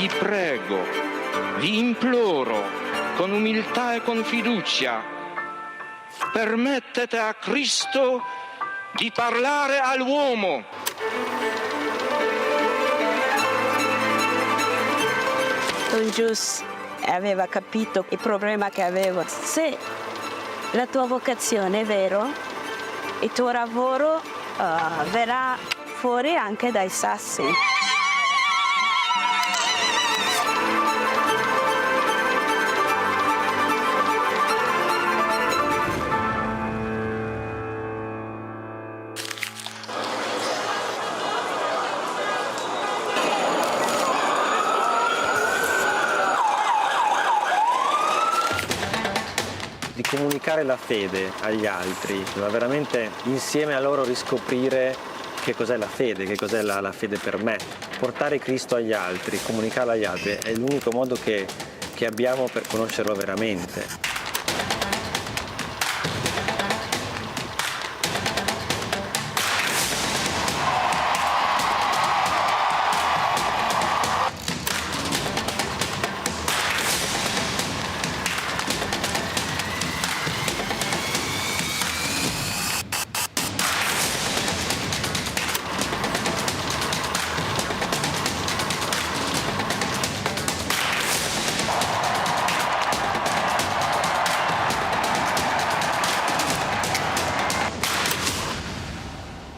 Vi prego, vi imploro, con umiltà e con fiducia, permettete a Cristo di parlare all'uomo. Don Gius aveva capito il problema che avevo. Se la tua vocazione è vero, il tuo lavoro verrà fuori anche dai sassi. Di comunicare la fede agli altri, ma veramente insieme a loro riscoprire che cos'è la fede, che cos'è la fede per me. Portare Cristo agli altri, comunicarlo agli altri è l'unico modo che abbiamo per conoscerlo veramente.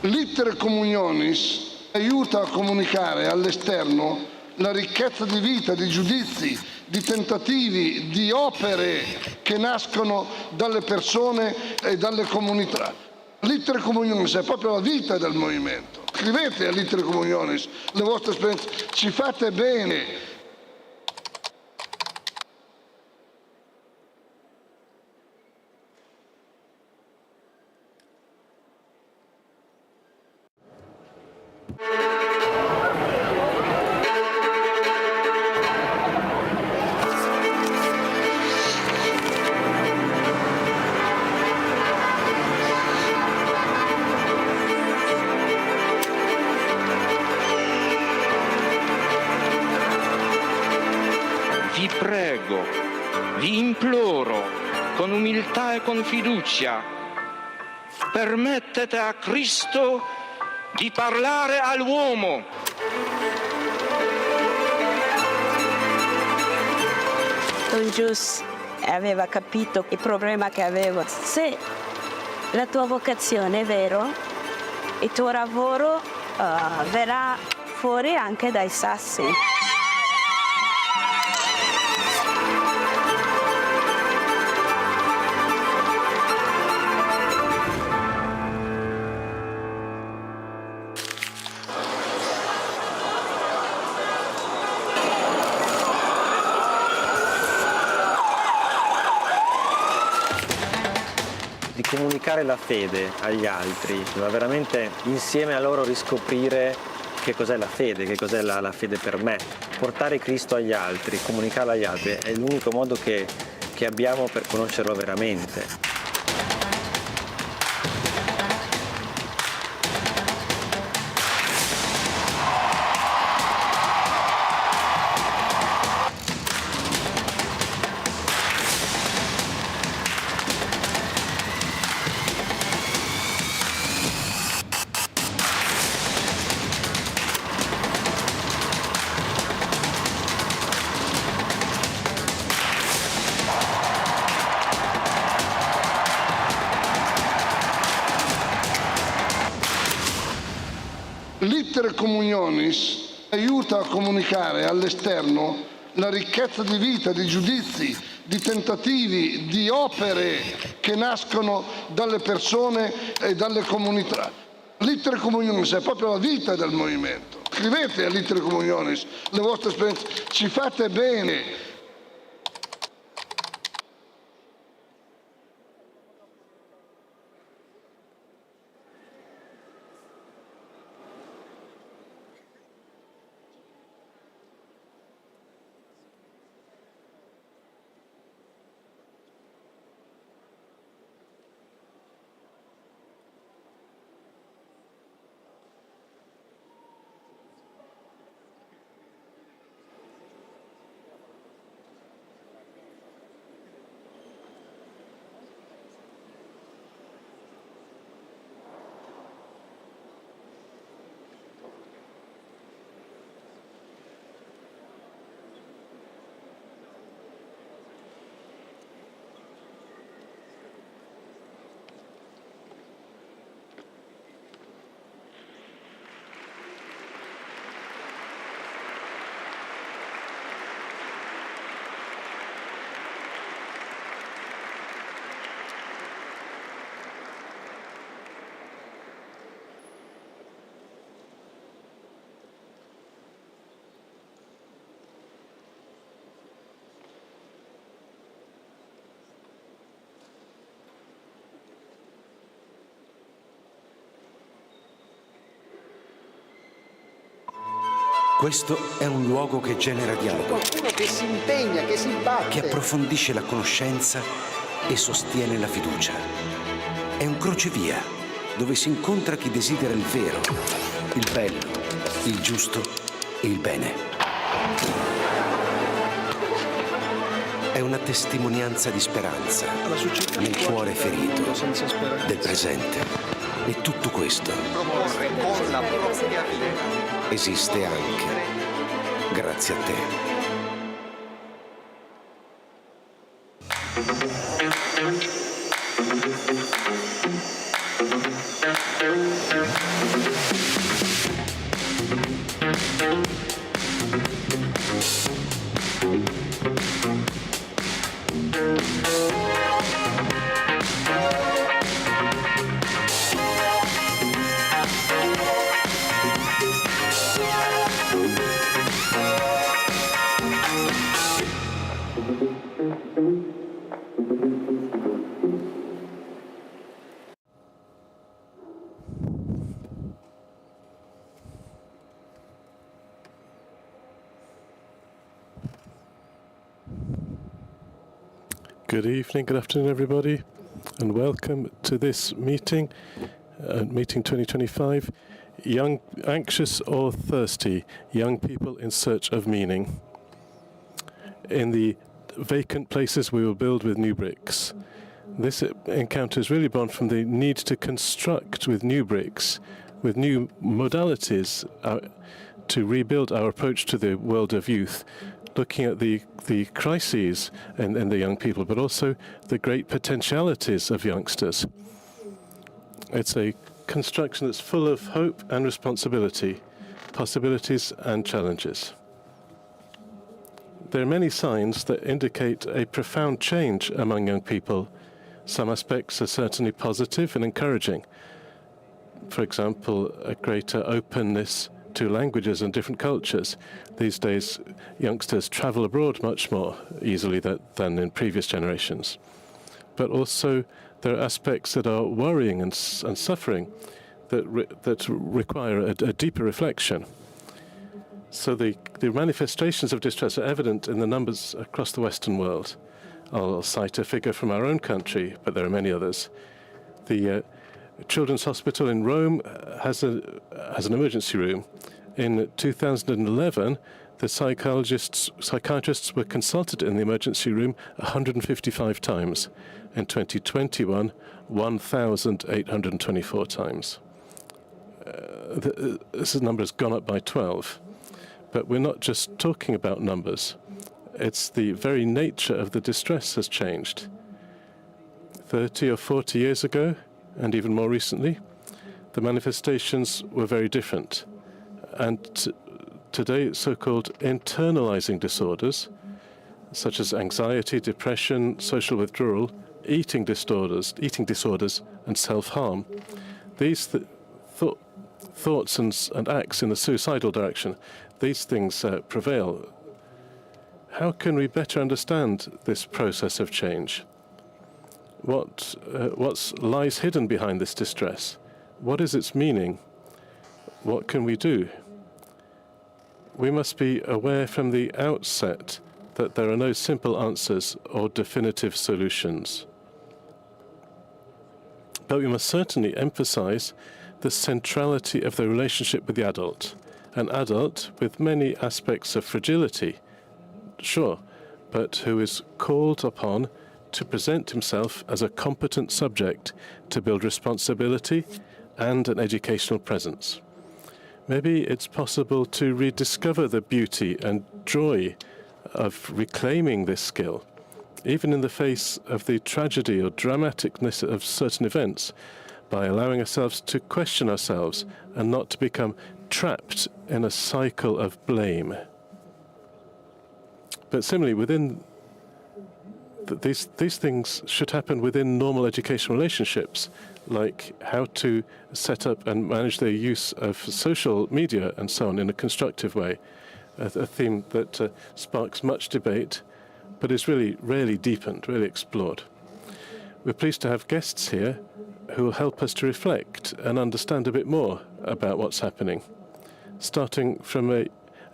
L'iter communionis aiuta a comunicare all'esterno la ricchezza di vita, di giudizi, di tentativi, di opere che nascono dalle persone e dalle comunità. L'iter communionis è proprio la vita del movimento. Scrivete all'iter communionis le vostre esperienze, ci fate bene. Vi prego, vi imploro, con umiltà e con fiducia, permettete a Cristo di parlare all'uomo. Don Gius aveva capito il problema che avevo. Se la tua vocazione è vero, il tuo lavoro verrà fuori anche dai sassi. Di comunicare la fede agli altri, ma veramente insieme a loro riscoprire che cos'è la fede, che cos'è la fede per me. Portare Cristo agli altri, comunicarlo agli altri è l'unico modo che abbiamo per conoscerlo veramente. L'iter communionis aiuta a comunicare all'esterno la ricchezza di vita, di giudizi, di tentativi, di opere che nascono dalle persone e dalle comunità. L'iter communionis è proprio la vita del movimento. Scrivete all'iter communionis le vostre esperienze, ci fate bene. Questo è un luogo che genera dialogo, Qualcuno che si impegna, che si batte. che approfondisce la conoscenza e sostiene la fiducia. È un crocevia dove si incontra chi desidera il vero, il bello, il giusto e il bene. È una testimonianza di speranza nel cuore ferito del presente. E tutto questo esiste anche grazie a te. Good evening, good afternoon, everybody, and welcome to this meeting, meeting 2025, Young, Anxious or Thirsty, Young People in Search of Meaning. In the vacant places we will build with new bricks. This encounter is really born from the need to construct with new bricks, with new modalities, to rebuild our approach to the world of youth, looking at the crises in the young people, but also the great potentialities of youngsters. It's a construction that's full of hope and responsibility, possibilities and challenges. There are many signs that indicate a profound change among young people. Some aspects are certainly positive and encouraging. For example, a greater openness to languages and different cultures. These days, youngsters travel abroad much more easily than in previous generations. But also, there are aspects that are worrying and suffering that require a deeper reflection. So the manifestations of distress are evident in the numbers across the Western world. I'll cite a figure from our own country, but there are many others. The Children's Hospital in Rome has an emergency room. In 2011, the psychiatrists were consulted in the emergency room 155 times. In 2021, 1,824 times. This number has gone up by 12. But we're not just talking about numbers. It's the very nature of the distress has changed. 30 or 40 years ago, and even more recently, the manifestations were very different. And today, so-called internalizing disorders, such as anxiety, depression, social withdrawal, eating disorders, and self-harm, these thoughts and acts in the suicidal direction, these things prevail. How can we better understand this process of change? What lies hidden behind this distress? What is its meaning? What can we do? We must be aware from the outset that there are no simple answers or definitive solutions. But we must certainly emphasize the centrality of the relationship with the adult, an adult with many aspects of fragility, sure, but who is called upon to present himself as a competent subject to build responsibility and an educational presence. Maybe it's possible to rediscover the beauty and joy of reclaiming this skill, even in the face of the tragedy or dramaticness of certain events, by allowing ourselves to question ourselves and not to become trapped in a cycle of blame. But similarly, within these things should happen within normal educational relationships, like how to set up and manage their use of social media and so on in a constructive way, a theme that sparks much debate, but is really rarely deepened, really explored. We're pleased to have guests here who will help us to reflect and understand a bit more about what's happening, starting from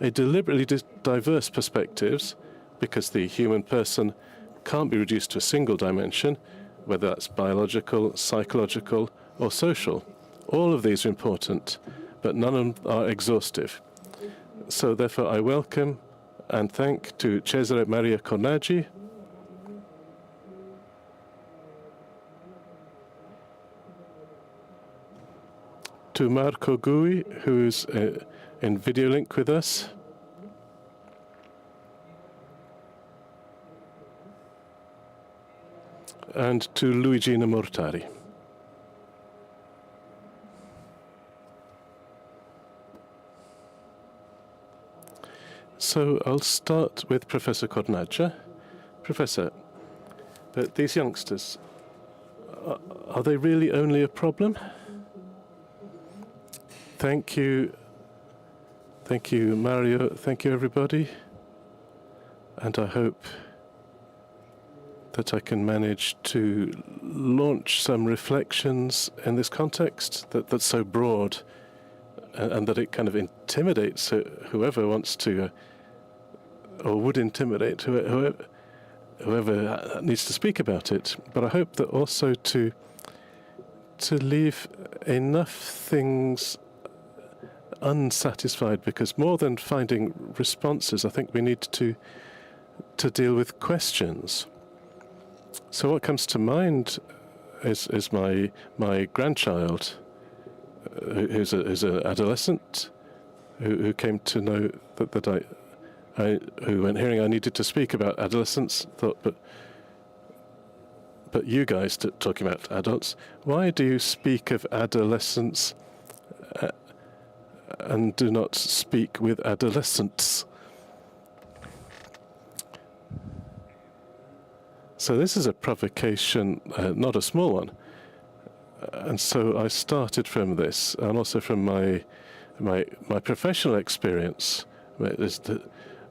a a deliberately diverse perspectives, because the human person can't be reduced to a single dimension, whether that's biological, psychological, or social. All of these are important, but none of them are exhaustive. So therefore I welcome and thank to Cesare Maria Cornaggia, to Marco Gui, who's in video link with us, and to Luigina Mortari. So I'll start with Professor Cornaggia. Professor, but these youngsters, are they really only a problem? Thank you. Thank you, Mario. Thank you, everybody. And I hope that I can manage to launch some reflections in this context that's so broad and that it kind of intimidates whoever wants to, or would intimidate whoever needs to speak about it. But I hope that also to leave enough things unsatisfied, because more than finding responses, I think we need to deal with questions. So what comes to mind is my grandchild, who's an adolescent, who came to know that who when hearing I needed to speak about adolescence, thought, but you guys talking about adults, why do you speak of adolescence and do not speak with adolescents? So this is a provocation, not a small one. And so I started from this, and also from my professional experience.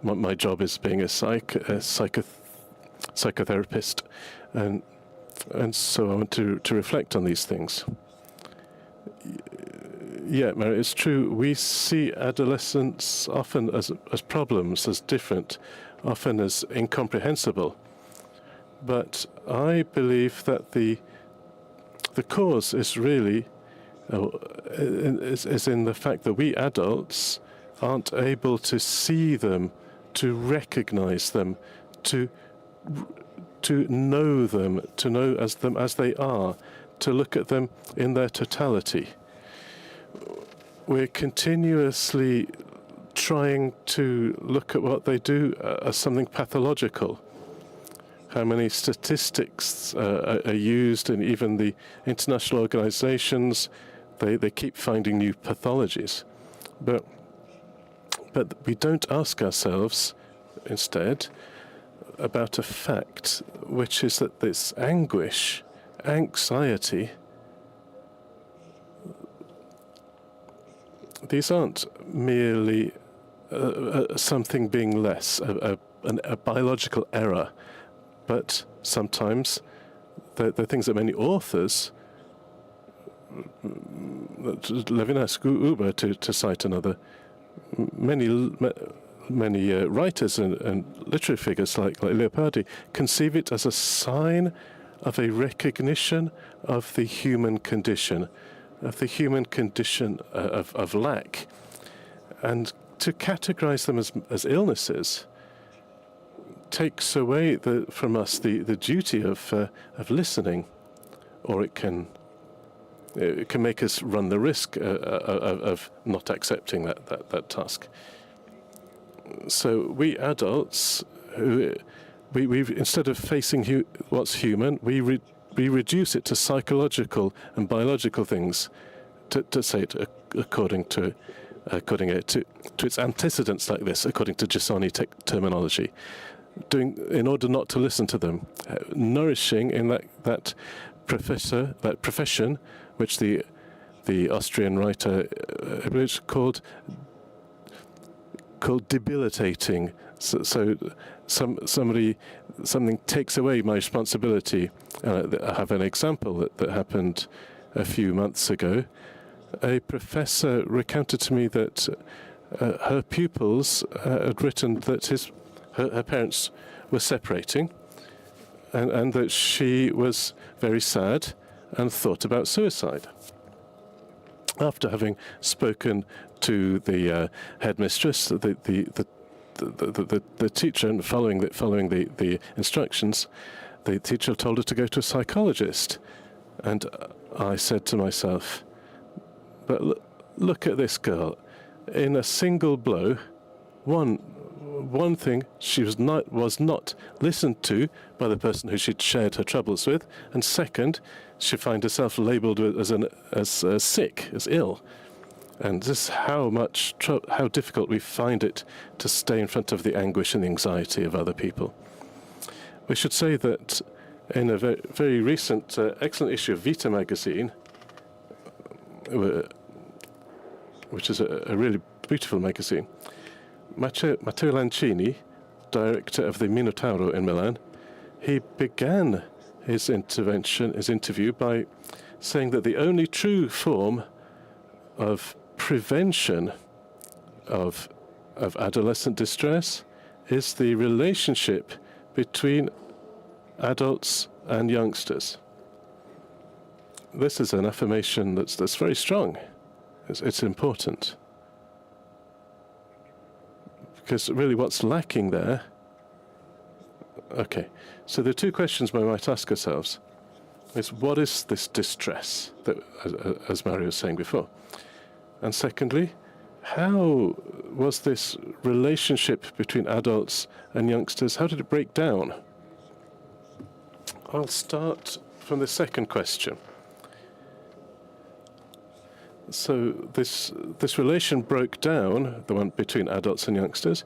My job is being a psychotherapist, and so I want to reflect on these things. Yeah, Mary, it's true. We see adolescence often as problems, as different, often as incomprehensible. But I believe that the cause is really is in the fact that we adults aren't able to see them, to recognize them, to know them, to know them as they are, to look at them in their totality. We're continuously trying to look at what they do as something pathological. How many statistics are used, and even the international organizations, they keep finding new pathologies. But we don't ask ourselves, instead, about a fact, which is that this anguish, anxiety, these aren't merely something being less, a biological error, but sometimes they're things that many authors, Levinas, Uber, to cite another, many writers and literary figures like Leopardi conceive it as a sign of a recognition of the human condition, of lack. And to categorize them as illnesses takes away from us the duty of listening, or it can make us run the risk of not accepting that task. So we adults, we instead of facing what's human, we reduce it to psychological and biological things, to say it according to its antecedents, like this, according to Giussani terminology, in order not to listen to them, nourishing in that profession, which the Austrian writer called debilitating. So something takes away my responsibility. I have an example that happened a few months ago. A professor recounted to me that her pupils had written that her parents were separating, and that she was very sad and thought about suicide. After having spoken to the headmistress, the teacher, and following the instructions, the teacher told her to go to a psychologist. And I said to myself, but look at this girl. In a single blow, one thing, she was not listened to by the person who she'd shared her troubles with, and second, she found herself labelled as sick, as ill. And this is how difficult we find it to stay in front of the anguish and the anxiety of other people. We should say that in a very recent, excellent issue of Vita magazine, which is a really beautiful magazine, Matteo Lancini, director of the Minotauro in Milan, he began his interview by saying that the only true form of prevention of adolescent distress is the relationship between adults and youngsters. This is an affirmation that's very strong. It's important. Because really what's lacking there... Okay, so the two questions we might ask ourselves is, what is this distress, that, as Mario was saying before? And secondly, how was this relationship between adults and youngsters, how did it break down? I'll start from the second question. So this relation broke down, the one between adults and youngsters.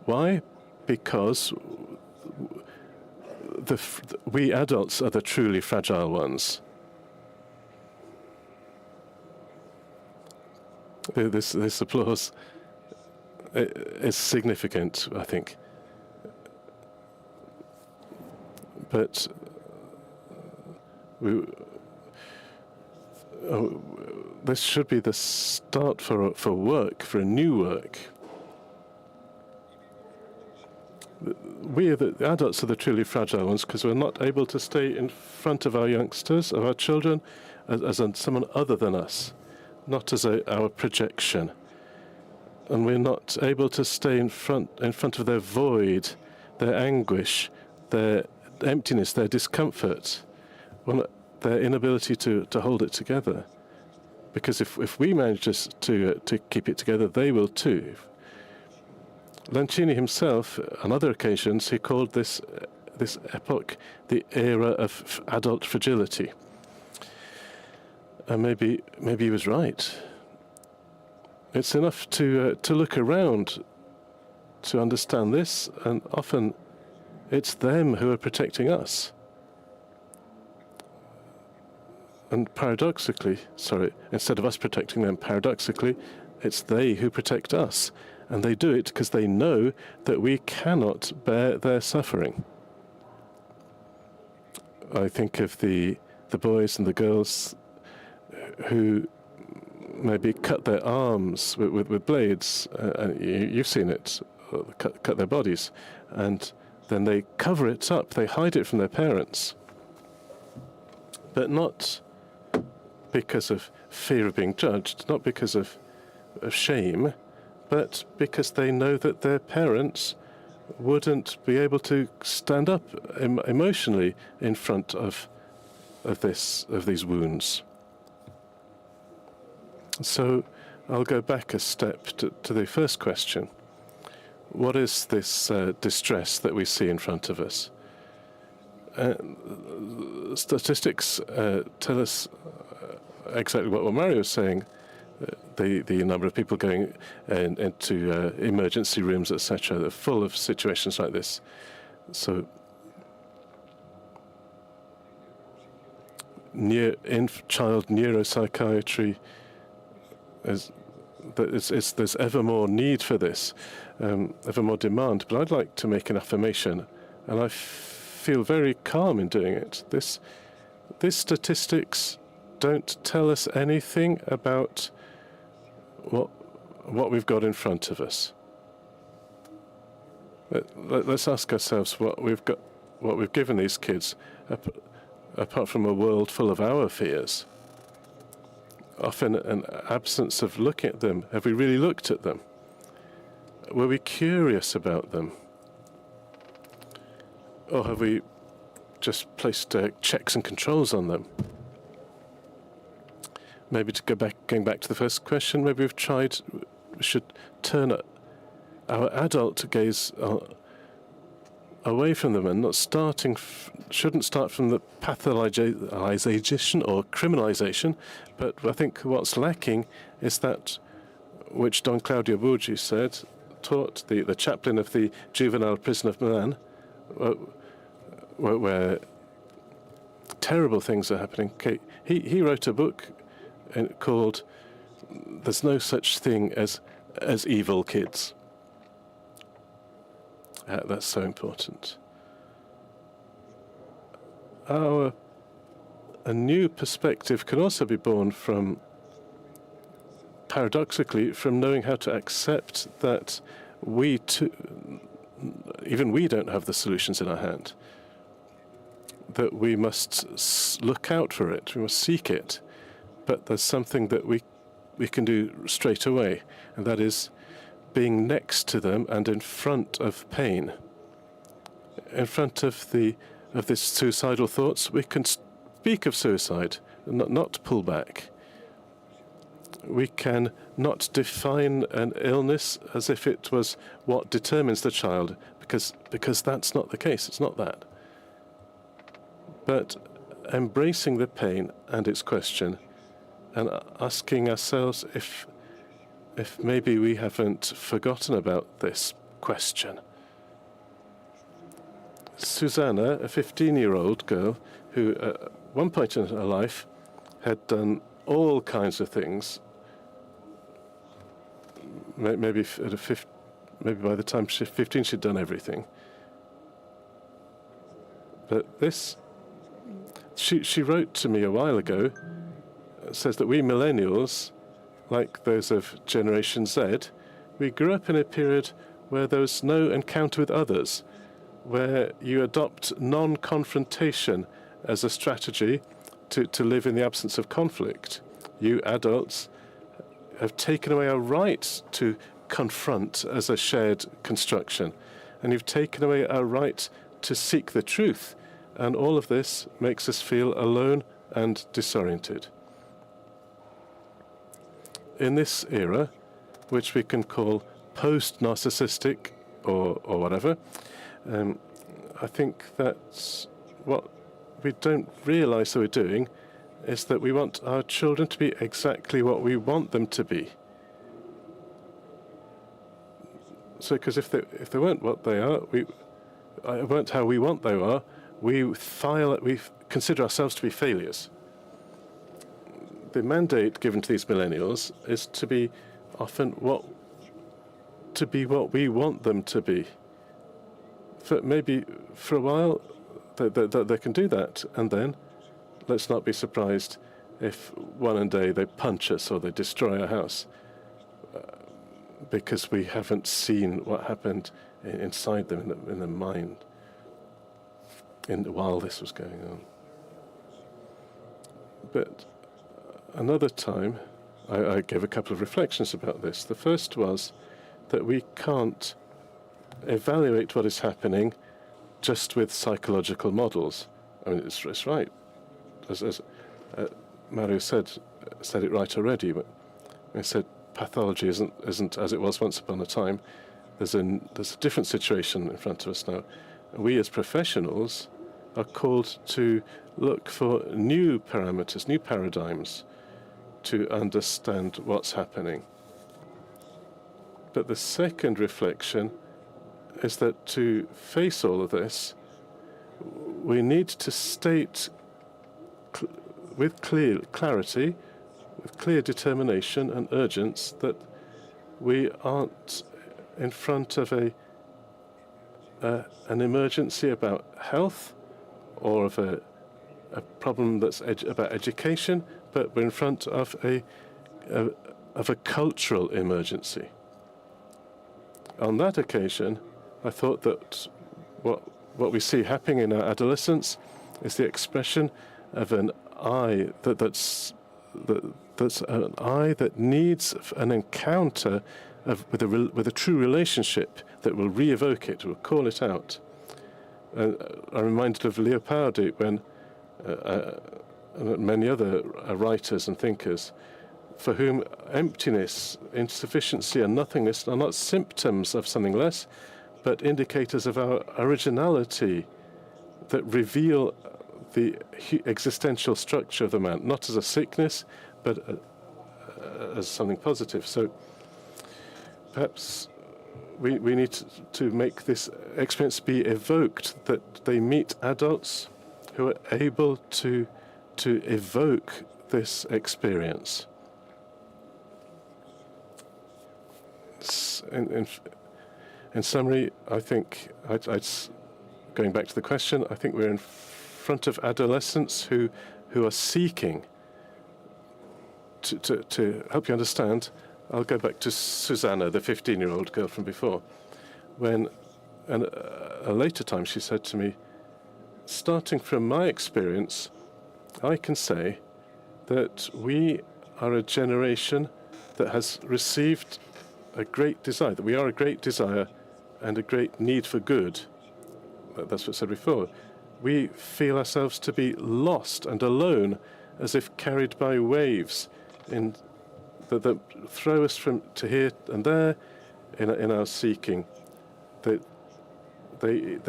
Why? Because we adults are the truly fragile ones. This applause is significant, I think. But this should be the start for work, for a new work. We, the adults, are the truly fragile ones because we're not able to stay in front of our youngsters, of our children, as someone other than us, not as our projection. And we're not able to stay in front of their void, their anguish, their emptiness, their discomfort, their inability to hold it together. Because if we manage to keep it together, they will too. Lancini himself, on other occasions, he called this epoch the era of adult fragility. And maybe he was right. It's enough to look around to understand this, and often it's them who are protecting us. And paradoxically, instead of us protecting them, paradoxically, it's they who protect us. And they do it because they know that we cannot bear their suffering. I think of the boys and the girls who maybe cut their arms with blades, and you've seen it, cut their bodies, and then they cover it up, they hide it from their parents. But not because of fear of being judged, not because of shame, but because they know that their parents wouldn't be able to stand up emotionally in front of these wounds. So I'll go back a step to the first question. What is this distress that we see in front of us? Statistics tell us exactly what Mario was saying. The number of people going into emergency rooms, etc., they're full of situations like this. So child neuropsychiatry, there's ever more need for this, ever more demand. But I'd like to make an affirmation, and I feel very calm in doing it. These statistics don't tell us anything about what we've got in front of us. Let's ask ourselves what we've got, what we've given these kids, apart from a world full of our fears. Often an absence of looking at them. Have we really looked at them? Were we curious about them? Or have we just placed checks and controls on them? Maybe going back to the first question, maybe we should turn our adult gaze away from them and shouldn't start from the pathologization or criminalization, but I think what's lacking is that which Don Claudio Bucci taught the chaplain of the juvenile prison of Milan, where terrible things are happening. He wrote a book called "There's No Such Thing as Evil Kids." That's so important. A new perspective can also be born from, paradoxically, from knowing how to accept that even we don't have the solutions in our hand. That we must look out for it, we must seek it, but there's something that we can do straight away, and that is being next to them and in front of pain. In front of this suicidal thoughts, we can speak of suicide, not pull back. We can not define an illness as if it was what determines the child, because that's not the case. It's not that. But embracing the pain and its question, and asking ourselves if maybe we haven't forgotten about this question. Susanna, a 15-year-old girl who at one point in her life had done all kinds of things, maybe by the time she was 15 she'd done everything. But this, she wrote to me a while ago, says that we millennials, like those of Generation Z, we grew up in a period where there was no encounter with others, where you adopt non-confrontation as a strategy to live in the absence of conflict. You adults have taken away our right to confront as a shared construction, and you've taken away our right to seek the truth, and all of this makes us feel alone and disoriented. In this era, which we can call post-narcissistic or whatever, I think that's what we don't realize that we're doing, is that we want our children to be exactly what we want them to be. So, because if they weren't what they are, weren't how we want they are, we consider ourselves to be failures. The mandate given to these millennials is to be often what we want them to be. Maybe for a while they can do that, and then let's not be surprised if one day they punch us or they destroy our house because we haven't seen what happened inside them in the mind while this was going on. But another time, I gave a couple of reflections about this. The first was that we can't evaluate what is happening just with psychological models. I mean, it's right. As Mario said it right already. But he said pathology isn't as it was once upon a time. There's a different situation in front of us now. We as professionals are called to look for new parameters, new paradigms to understand what's happening. But the second reflection is that to face all of this, we need to state with clear clarity, with clear determination and urgency that we aren't in front of an emergency about health or of a problem that's about education, but we're in front of of a cultural emergency. On that occasion, I thought that what we see happening in our adolescence is the expression of an I that's an I that needs an encounter with a true relationship that will re-evoke it, will call it out. I'm reminded of Leopardi when many other writers and thinkers for whom emptiness, insufficiency and nothingness are not symptoms of something less, but indicators of our originality that reveal the existential structure of the man, not as a sickness, but as something positive. So perhaps we need to make this experience be evoked, that they meet adults who are able to evoke this experience. In summary, I think, going back to the question, I think we're in front of adolescents who are seeking to help you understand. I'll go back to Susanna, the 15-year-old girl from before, when at a later time she said to me, starting from my experience, I can say that we are a generation that has received a great desire, that we are a great desire and a great need for good. That's what I said before. We feel ourselves to be lost and alone, as if carried by waves that throw us from to here and there in our seeking. They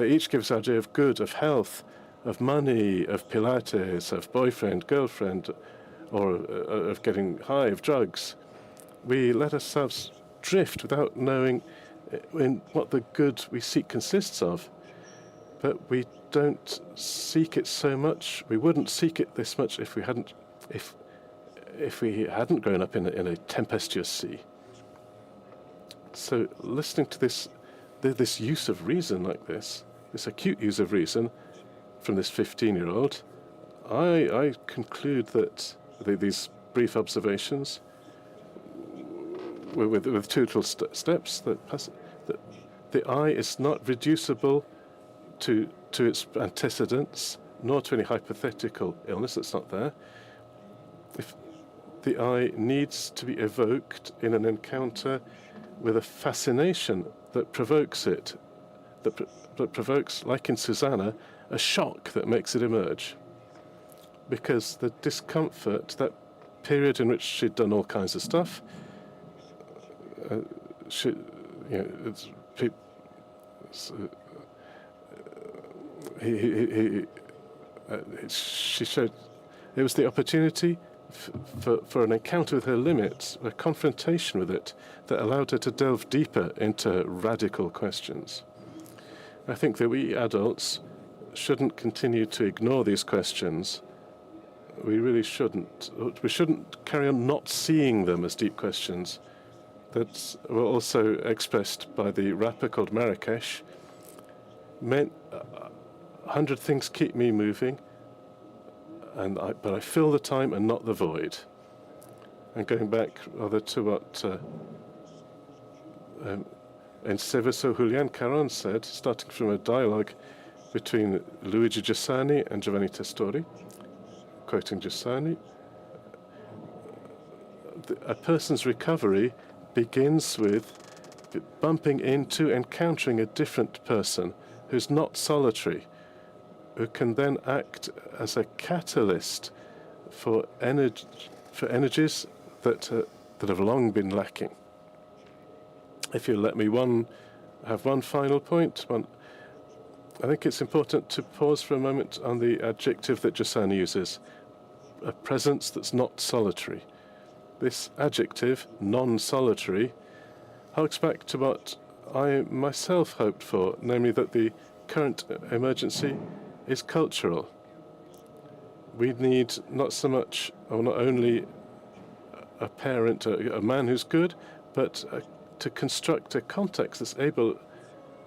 each give us an idea of good, of health, of money, of Pilates, of boyfriend, girlfriend, or of getting high, of drugs. We let ourselves drift without knowing in what the good we seek consists of. But we don't seek it so much. We wouldn't seek it this much if we hadn't grown up in a tempestuous sea. So listening to this use of reason like this acute use of reason from this 15-year-old, I conclude that these brief observations with two little steps that the I is not reducible to its antecedents, nor to any hypothetical illness that's not there. If the I needs to be evoked in an encounter with a fascination that provokes it, that provokes, like in Susanna, a shock that makes it emerge. Because the discomfort, that period in which she'd done all kinds of stuff, she showed it was the opportunity for an encounter with her limits, a confrontation with it, that allowed her to delve deeper into radical questions. I think that we adults shouldn't continue to ignore these questions. We really shouldn't. We shouldn't carry on not seeing them as deep questions. That were also expressed by the rapper called Marrakesh. 100 things keep me moving, but I fill the time and not the void. And going back rather to what in Seveso Julian Caron said, starting from a dialogue between Luigi Giussani and Giovanni Testori, quoting Giussani, a person's recovery begins with bumping into, encountering a different person who's not solitary, who can then act as a catalyst for energies that have long been lacking. If you let me have one final point, I think it's important to pause for a moment on the adjective that Giussani uses, a presence that's not solitary. This adjective, non-solitary, harks back to what I myself hoped for, namely that the current emergency is cultural. We need not so much, or not only a parent, a man who's good, but to construct a context that's able,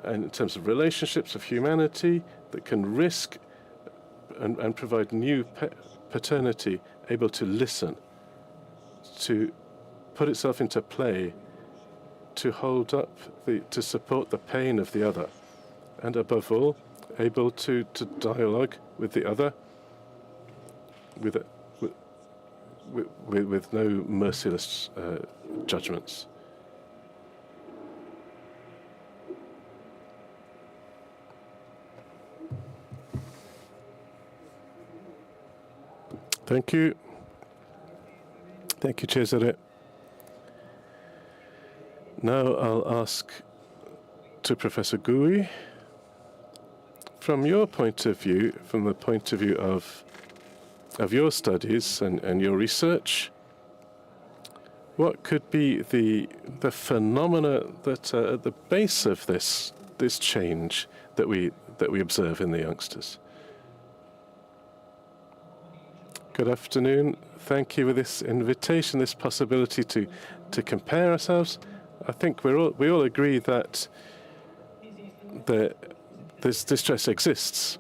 in terms of relationships, of humanity, that can risk and provide new paternity, able to listen, to put itself into play to hold up, to support the pain of the other, and above all, able to dialogue with the other with no merciless judgments. Thank you. Thank you, Cesare. Now I'll ask to Professor Gui, from your point of view, from the point of view of your studies and your research, what could be the phenomena that are at the base of this change that we observe in the youngsters? Good afternoon. Thank you for this invitation, this possibility to compare ourselves. I think we all agree that this distress exists.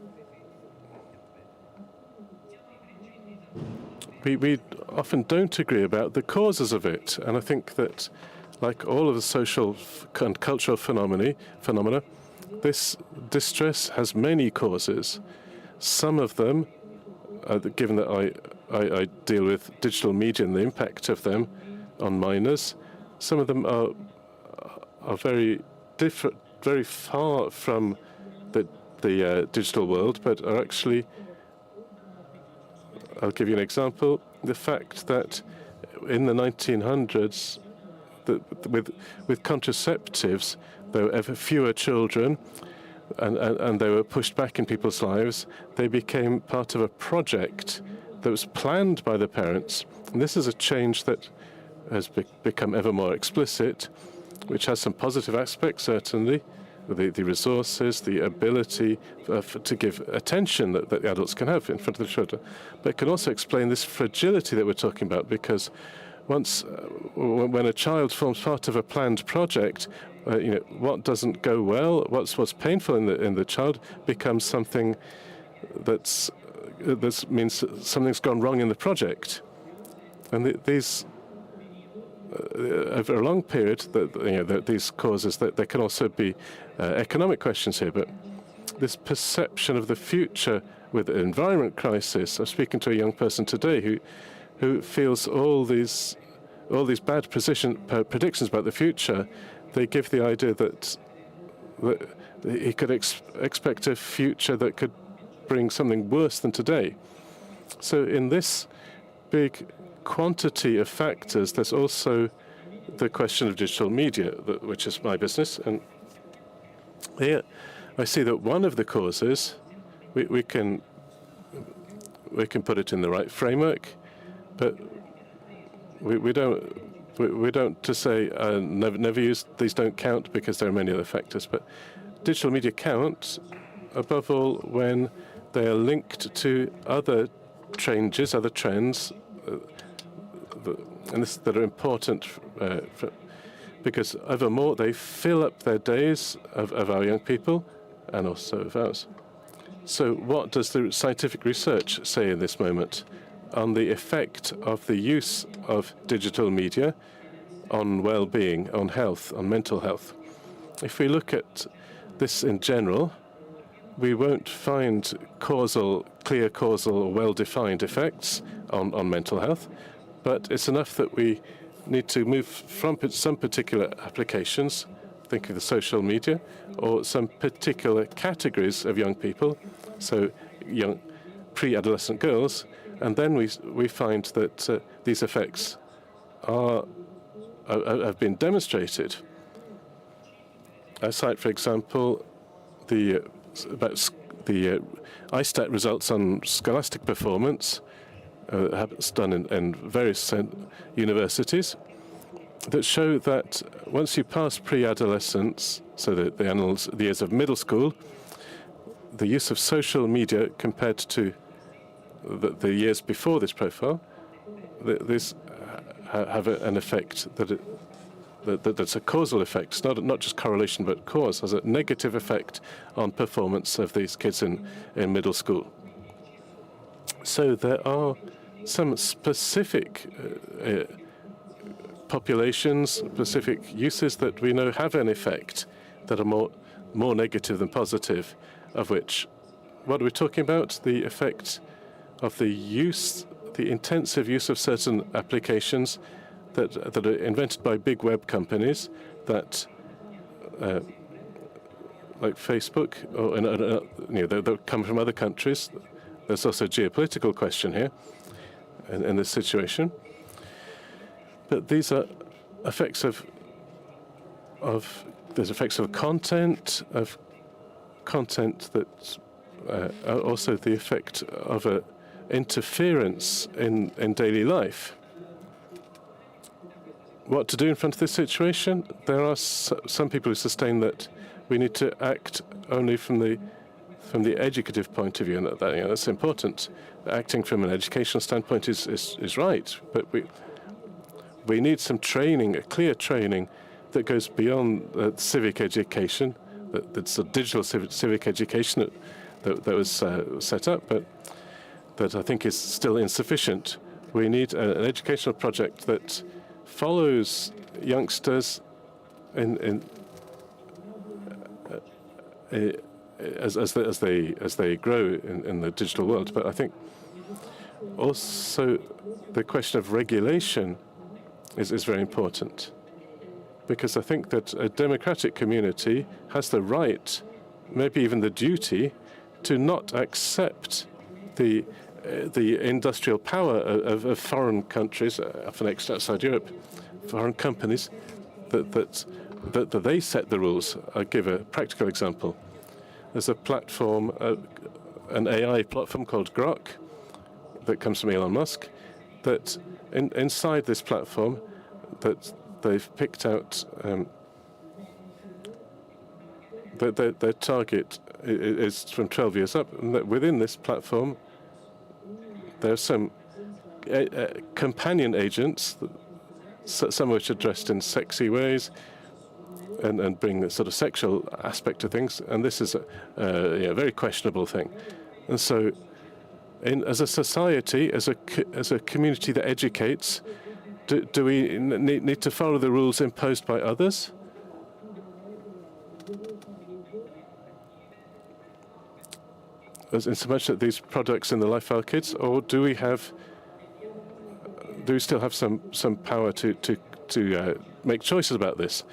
We often don't agree about the causes of it, and I think that, like all of the social and cultural phenomena, this distress has many causes. Some of them, given that I deal with digital media and the impact of them on minors, some of them are very different, very far from the digital world, but are actually. I'll give you an example. The fact that in the 1900s, with contraceptives, there were ever fewer children, and they were pushed back in people's lives. They became part of a project that was planned by the parents. And this is a change that has become ever more explicit, which has some positive aspects, certainly, the resources, the ability to give attention that the adults can have in front of the children. But it can also explain this fragility that we're talking about, because when a child forms part of a planned project, what doesn't go well, what's painful in the child becomes something that means something's gone wrong in the project. And these over a long period, these causes, that there can also be economic questions here, but this perception of the future with the environment crisis. I'm speaking to a young person today who feels all these bad predictions about the future. They give the idea that he could expect a future that could bring something worse than today. So in this big quantity of factors, there's also the question of digital media, which is my business. And here I see that one of the causes, we can put it in the right framework, but we don't to say never use these, don't count, because there are many other factors. But digital media count above all when they are linked to other changes, other trends, that are important because evermore they fill up their days of our young people and also of ours. So what does the scientific research say in this moment on the effect of the use of digital media on well-being, on health, on mental health? If we look at this in general, we won't find clear causal or well-defined effects on mental health, but it's enough that we need to move from some particular applications, think of the social media, or some particular categories of young people, so young pre-adolescent girls, and then we find that these effects have been demonstrated. I cite, for example, the ISTAT results on scholastic performance, done in various universities, that show that once you pass pre-adolescence, so the years of middle school, the use of social media compared to the years before this profile, these have an effect that's a causal effect. It's not just correlation, but cause, has a negative effect on performance of these kids in middle school. So there are some specific populations, specific uses that we know have an effect that are more negative than positive, of which, what are we talking about? The effect of the intensive use of certain applications that are invented by big web companies that, like Facebook, or that come from other countries. There's also a geopolitical question here in this situation. But these are effects of there's effects of content that are also the effect of a interference in daily life. What to do in front of this situation? There are some people who sustain that we need to act only from the educative point of view, and that's important. Acting from an educational standpoint is right, but we need some training, a clear training that goes beyond civic education. That's a digital civic education that was set up, but that I think is still insufficient. We need an educational project that follows youngsters as they grow in the digital world. But I think also the question of regulation is very important, because I think that a democratic community has the right, maybe even the duty, to not accept the industrial power of foreign countries, often outside Europe, foreign companies, that they set the rules. I'll give a practical example. There's a platform, an AI platform called Grok, that comes from Elon Musk, that inside this platform, that they've picked out their target is from 12 years up, and that within this platform there are some companion agents, some of which are dressed in sexy ways and bring the sort of sexual aspect to things, and this is a very questionable thing. And so as a society, as a community that educates, do we need to follow the rules imposed by others? In so much that these products in the life of our kids, or do we still have some power to make choices about this?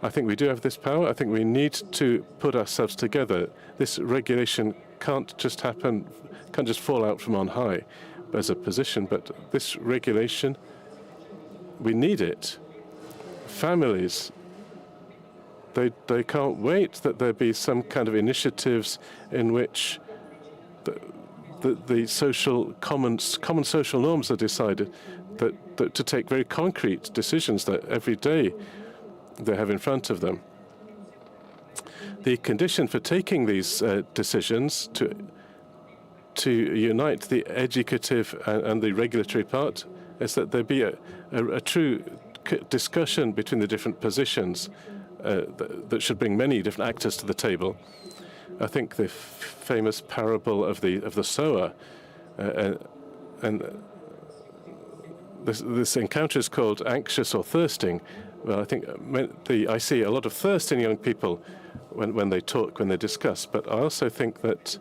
I think we do have this power. I think we need to put ourselves together. This regulation can't just happen, can't just fall out from on high as a position, but this regulation, we need it. Families, they can't wait that there be some kind of initiatives in which the social common social norms are decided, that to take very concrete decisions that every day they have in front of them. The condition for taking these decisions to unite the educative and the regulatory part is that there be a true discussion between the different positions that should bring many different actors to the table. I think the famous parable of the sower, and this encounter is called anxious or thirsting. Well, I think I see a lot of thirst in young people when they talk, when they discuss. But I also think that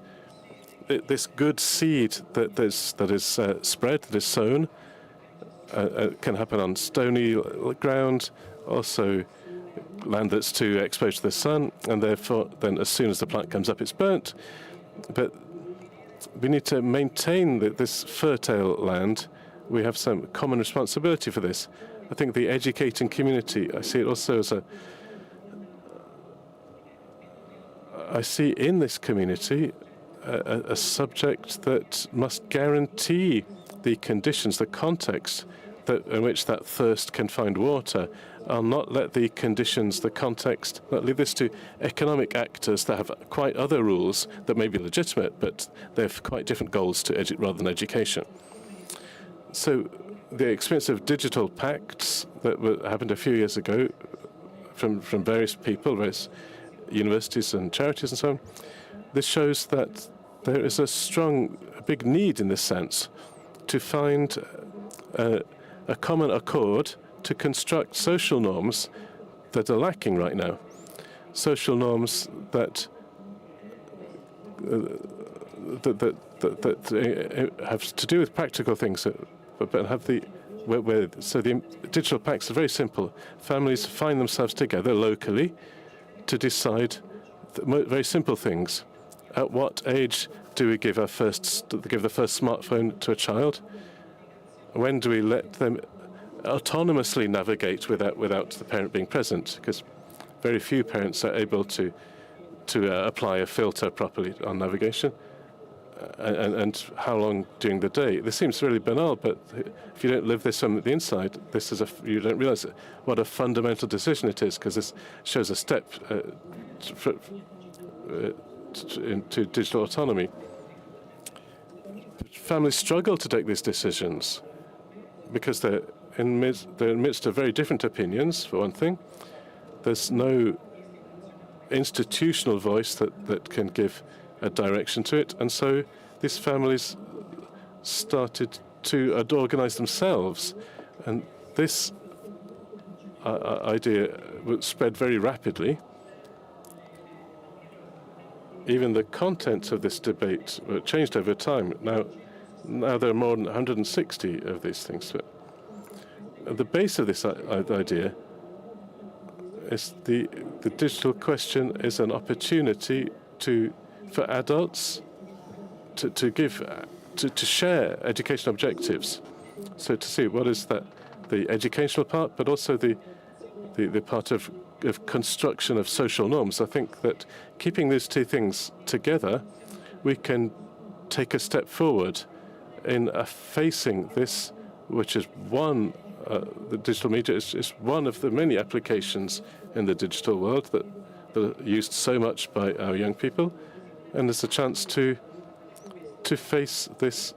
this good seed that is spread, that is sown, can happen on stony ground, also land that's too exposed to the sun, and therefore then as soon as the plant comes up, it's burnt. But we need to maintain this fertile land. We have some common responsibility for this. I think the educating community, I see it also as I see in this community a subject that must guarantee the conditions, the context in which that thirst can find water. I'll not let the conditions, the context, not leave this to economic actors that have quite other rules that may be legitimate, but they have quite different goals rather than education. So the experience of digital pacts that happened a few years ago from various people, various universities and charities and so on, this shows that there is a big need in this sense to find a common accord to construct social norms that are lacking right now. Social norms that have to do with practical things, but have the so the digital pacts are very simple. Families find themselves together locally to decide very simple things. At what age do we give the first smartphone to a child? When do we let them autonomously navigate without the parent being present? Because very few parents are able to apply a filter properly on navigation. And how long during the day? This seems really banal, but if you don't live this from the inside, you don't realize what a fundamental decision it is, because this shows a step into digital autonomy. Families struggle to take these decisions because they're in the midst of very different opinions, for one thing. There's no institutional voice that can give a direction to it, and so these families started to organize themselves, and this idea spread very rapidly. Even the contents of this debate changed over time. Now there are more than 160 of these things. At the base of this idea is the digital question is an opportunity for adults to share education objectives. So to see what is that, the educational part, but also the part of construction of social norms. I think that keeping these two things together, we can take a step forward in facing this, which is one. The digital media is one of the many applications in the digital world that are used so much by our young people, and there's a chance to face this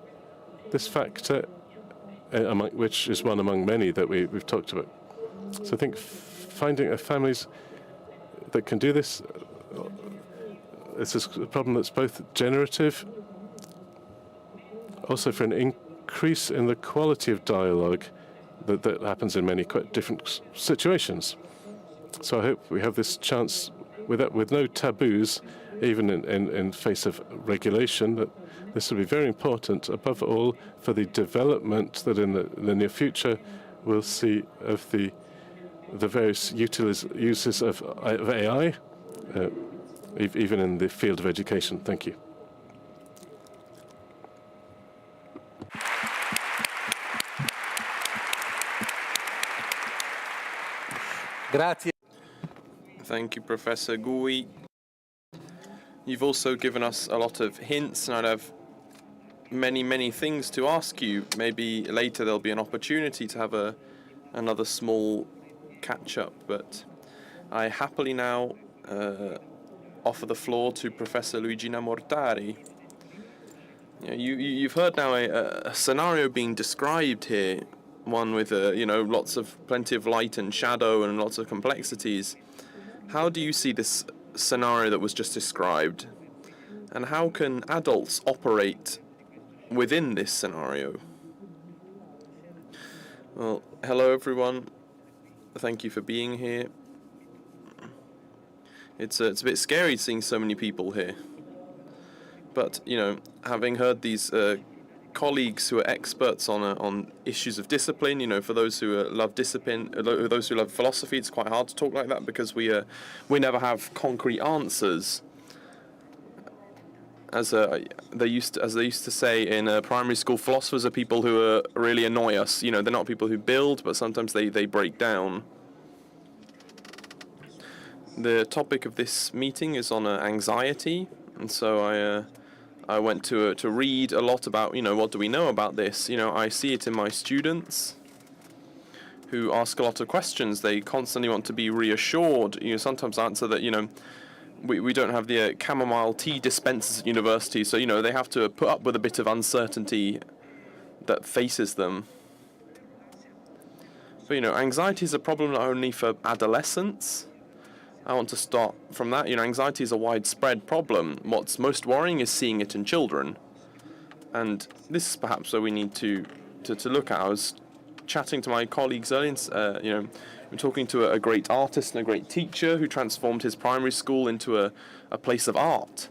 factor, which is one among many that we've talked about. So I think finding families that can do this, is a problem that's both generative, also for an increase in the quality of dialogue that happens in many quite different situations. So I hope we have this chance with no taboos, even in face of regulation, that this will be very important, above all, for the development that in the near future we'll see of the various uses of AI, even in the field of education. Thank you. Grazie. Thank you, Professor Gui. You've also given us a lot of hints, and I'd have many things to ask you. Maybe later there'll be an opportunity to have another small catch-up, but I happily now offer the floor to Professor Luigina Mortari. You've heard now a scenario being described here, one with plenty of light and shadow and lots of complexities. How do you see this scenario that was just described, and how can adults operate within this scenario? Well, hello everyone. Thank you for being here. It's a bit scary seeing so many people here. But, having heard these colleagues who are experts on issues of discipline, for those who love discipline, those who love philosophy, it's quite hard to talk like that because we never have concrete answers. As they used to say in primary school, philosophers are people who really annoy us. They're not people who build, but sometimes they break down. The topic of this meeting is on anxiety, and so I went to read a lot about what do we know about this. I see it in my students who ask a lot of questions. They constantly want to be reassured. Sometimes answer that we don't have the chamomile tea dispensers at university, so they have to put up with a bit of uncertainty that faces them. But anxiety is a problem not only for adolescents. I want to start from that. Anxiety is a widespread problem. What's most worrying is seeing it in children. And this is perhaps where we need to look at. I was chatting to my colleagues earlier, we're talking to a great artist and a great teacher who transformed his primary school into a place of art.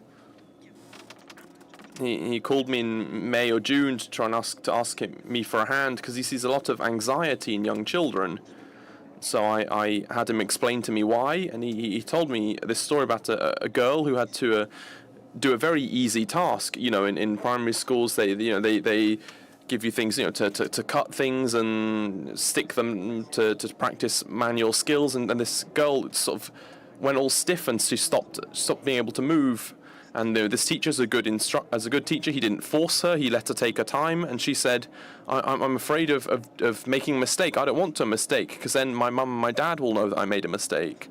He called me in May or June to try and ask me for a hand because he sees a lot of anxiety in young children. So I had him explain to me why, and he told me this story about a girl who had to do a very easy task. In primary schools, they give you things, to cut things and stick them to practice manual skills, and this girl sort of went all stiff and she stopped being able to move. And this teacher, as a good teacher, he didn't force her. He let her take her time. And she said, I'm afraid of making a mistake. I don't want to mistake, because then my mum and my dad will know that I made a mistake.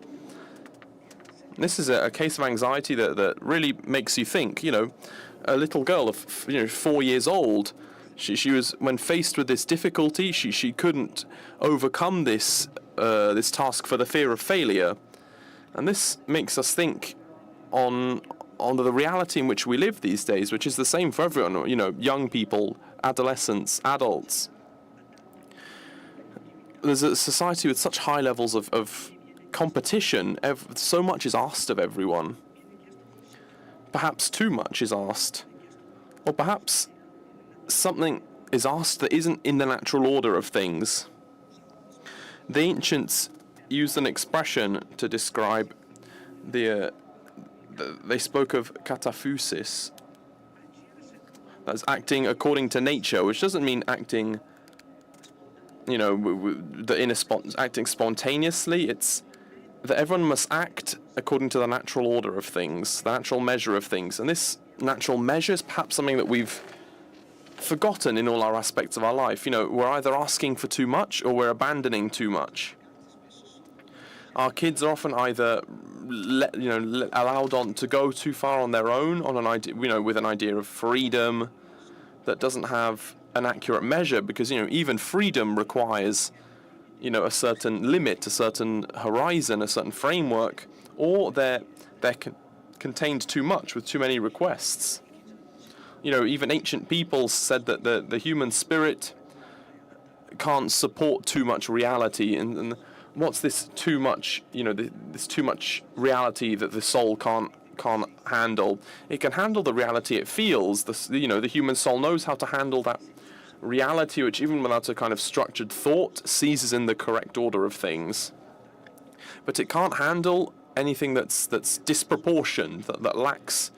This is a case of anxiety that really makes you think. A little girl of 4 years old, she was, when faced with this difficulty, she couldn't overcome this task for the fear of failure. And this makes us think on the reality in which we live these days, which is the same for everyone, young people, adolescents, adults. There's a society with such high levels of competition. So much is asked of everyone. Perhaps too much is asked. Or perhaps something is asked that isn't in the natural order of things. The ancients used an expression to describe they spoke of kataphusis. That's acting according to nature, which doesn't mean acting, acting spontaneously. It's that everyone must act according to the natural order of things, the natural measure of things. And this natural measure is perhaps something that we've forgotten in all our aspects of our life. We're either asking for too much or we're abandoning too much. Our kids are often either allowed on to go too far on their own, on an idea, with an idea of freedom that doesn't have an accurate measure, because even freedom requires a certain limit, a certain horizon, a certain framework, or they're contained too much with too many requests. Even ancient peoples said that the human spirit can't support too much reality, and what's this too much, this too much reality that the soul can't handle? It can handle the reality it feels. The human soul knows how to handle that reality, which even without a kind of structured thought seizes in the correct order of things. But it can't handle anything that's disproportioned, that lacks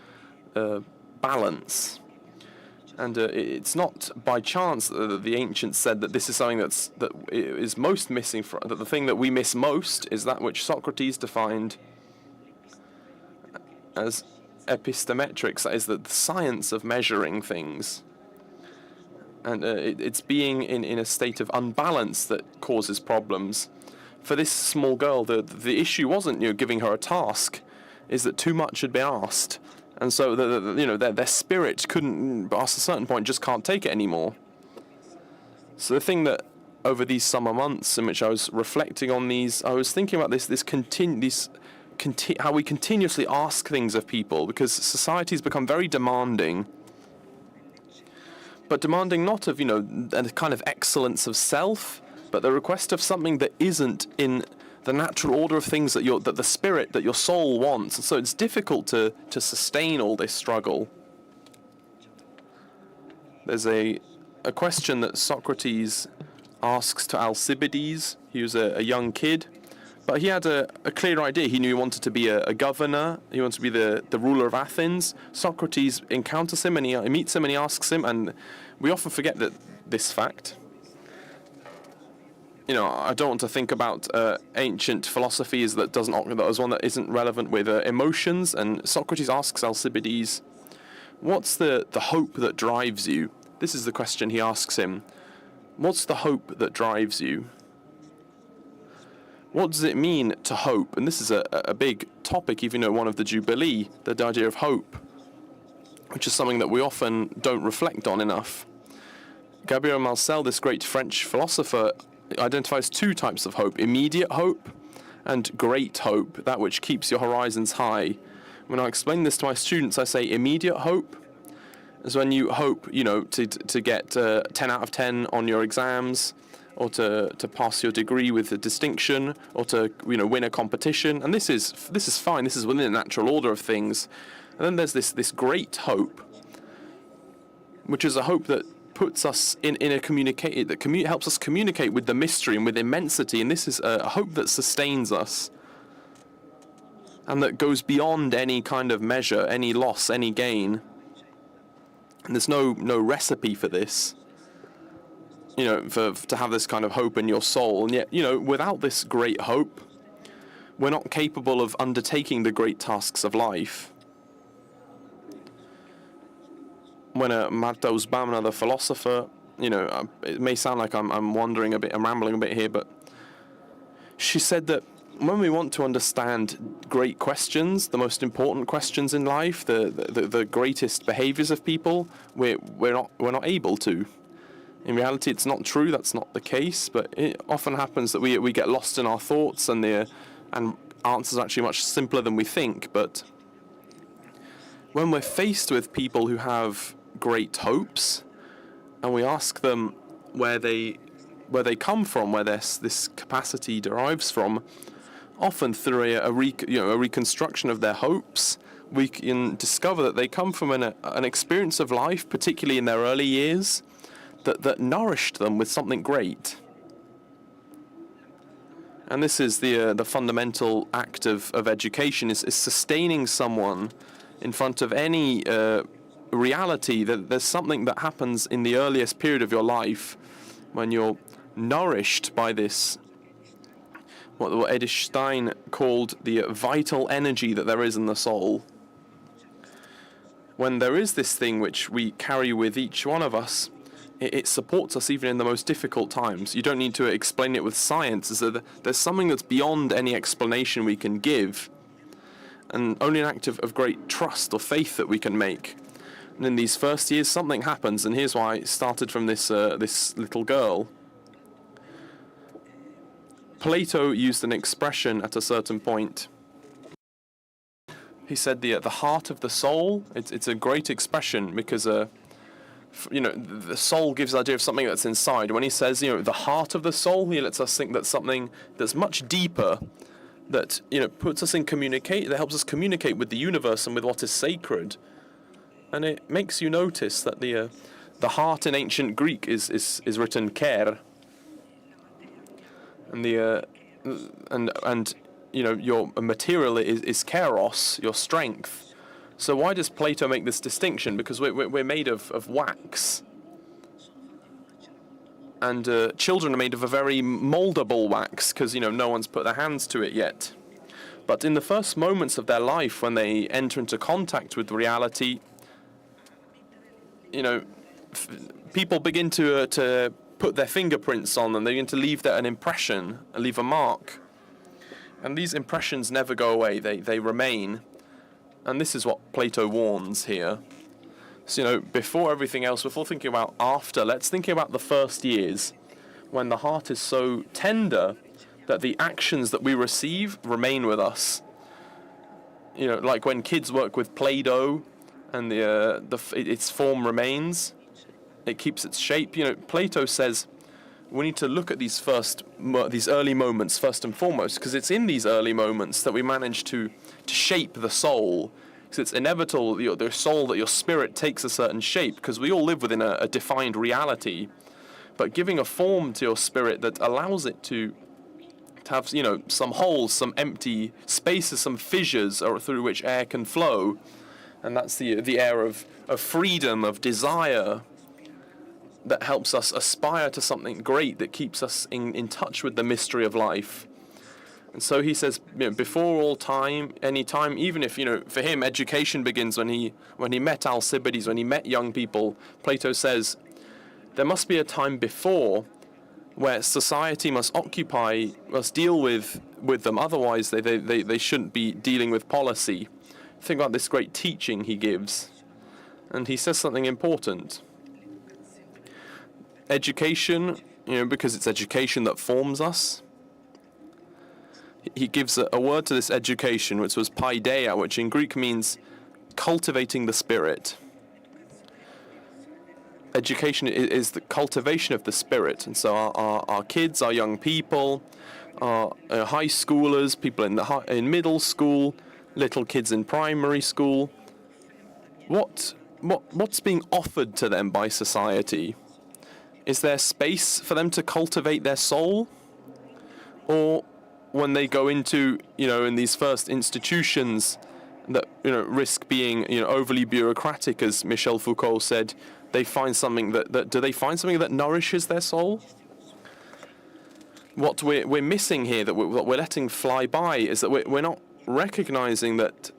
balance. And it's not by chance that the ancients said that this is something that is most missing. That the thing that we miss most is that which Socrates defined as epistemetrics, that is the science of measuring things. And it's being in a state of unbalance that causes problems. For this small girl, the issue wasn't giving her a task, is that too much had been asked. And so their spirit couldn't, past a certain point, just can't take it anymore. So the thing that over these summer months in which I was reflecting on these, I was thinking about how we continuously ask things of people, because society's become very demanding. But demanding not of a kind of excellence of self, but the request of something that isn't in the natural order of things that the spirit, that your soul wants. And so it's difficult to sustain all this struggle. There's a question that Socrates asks to Alcibiades. He was a young kid, but he had a clear idea. He knew he wanted to be a governor. He wanted to be the ruler of Athens. Socrates encounters him and he meets him and he asks him, and we often forget this fact. I don't want to think about ancient philosophy as one that isn't relevant with emotions. And Socrates asks Alcibiades, what's the hope that drives you? This is the question he asks him. What's the hope that drives you? What does it mean to hope? And this is a big topic, even at one of the Jubilee, the idea of hope, which is something that we often don't reflect on enough. Gabriel Marcel, this great French philosopher, identifies two types of hope: immediate hope and great hope, that which keeps your horizons high. When I explain this to my students, I say immediate hope is when you hope, to get 10 out of 10 on your exams, or to pass your degree with a distinction, or to win a competition. And this is fine. This is within the natural order of things. And then there's this great hope, which is a hope that puts us in a helps us communicate with the mystery and with immensity. And this is a hope that sustains us, and that goes beyond any kind of measure, any loss, any gain. And there's no recipe for this, to have this kind of hope in your soul. And yet, without this great hope, we're not capable of undertaking the great tasks of life. When Marthaus Bamna, the philosopher, it may sound like I'm wandering a bit, I'm rambling a bit here, but she said that when we want to understand great questions, the most important questions in life, the greatest behaviors of people, we're not able to. In reality, it's not true. That's not the case. But it often happens that we get lost in our thoughts, and answers are actually much simpler than we think. But when we're faced with people who have great hopes, and we ask them where they come from, where this capacity derives from, often through a reconstruction of their hopes, we can discover that they come from an experience of life, particularly in their early years, that nourished them with something great. And this is the fundamental act of education, is sustaining someone in front of any reality. That there's something that happens in the earliest period of your life when you're nourished by this, what Edith Stein called the vital energy that there is in the soul. When there is this thing which we carry with each one of us, it supports us even in the most difficult times. You don't need to explain it with science. There's something that's beyond any explanation we can give, and only an act of great trust or faith that we can make. And in these first years, something happens, and here's why it started from this little girl. Plato used an expression at a certain point. He said the heart of the soul. It's a great expression because the soul gives the idea of something that's inside. When he says the heart of the soul, he lets us think that something that's much deeper, that puts us in that helps us communicate with the universe and with what is sacred. And it makes you notice that the heart in ancient Greek is written ker. And your material is kairos, your strength. So why does Plato make this distinction? Because we're made of wax, and children are made of a very moldable wax, because no one's put their hands to it yet. But in the first moments of their life, when they enter into contact with reality, people begin to put their fingerprints on them. They begin to leave an impression, leave a mark. And these impressions never go away. They remain. And this is what Plato warns here. So, before everything else, before thinking about after, let's think about the first years, when the heart is so tender that the actions that we receive remain with us. Like when kids work with Play-Doh, and its form remains. It keeps its shape. Plato says we need to look at these early moments first and foremost, because it's in these early moments that we manage to shape the soul. Because it's inevitable that the soul, that your spirit takes a certain shape, because we all live within a defined reality. But giving a form to your spirit that allows it to have some holes, some empty spaces, some fissures through which air can flow. And that's the air of freedom, of desire, that helps us aspire to something great, that keeps us in touch with the mystery of life. And so he says, before all time, any time, even if, for him, education begins when he met Alcibiades, when he met young people. Plato says there must be a time before where society must deal with them. Otherwise, they shouldn't be dealing with policy. Think about this great teaching he gives. And he says something important. Education, because it's education that forms us. He gives a word to this education, which was paideia, which in Greek means cultivating the spirit. education is the cultivation of the spirit. And so our kids, our young people, our high schoolers, people in middle school, little kids in primary school, what's being offered to them by society? Is there space for them to cultivate their soul? Or when they go into, in these first institutions that, risk being, overly bureaucratic, as Michel Foucault said, they find something do they find something that nourishes their soul? What we're missing here, that we're letting fly by, is that we're not recognizing that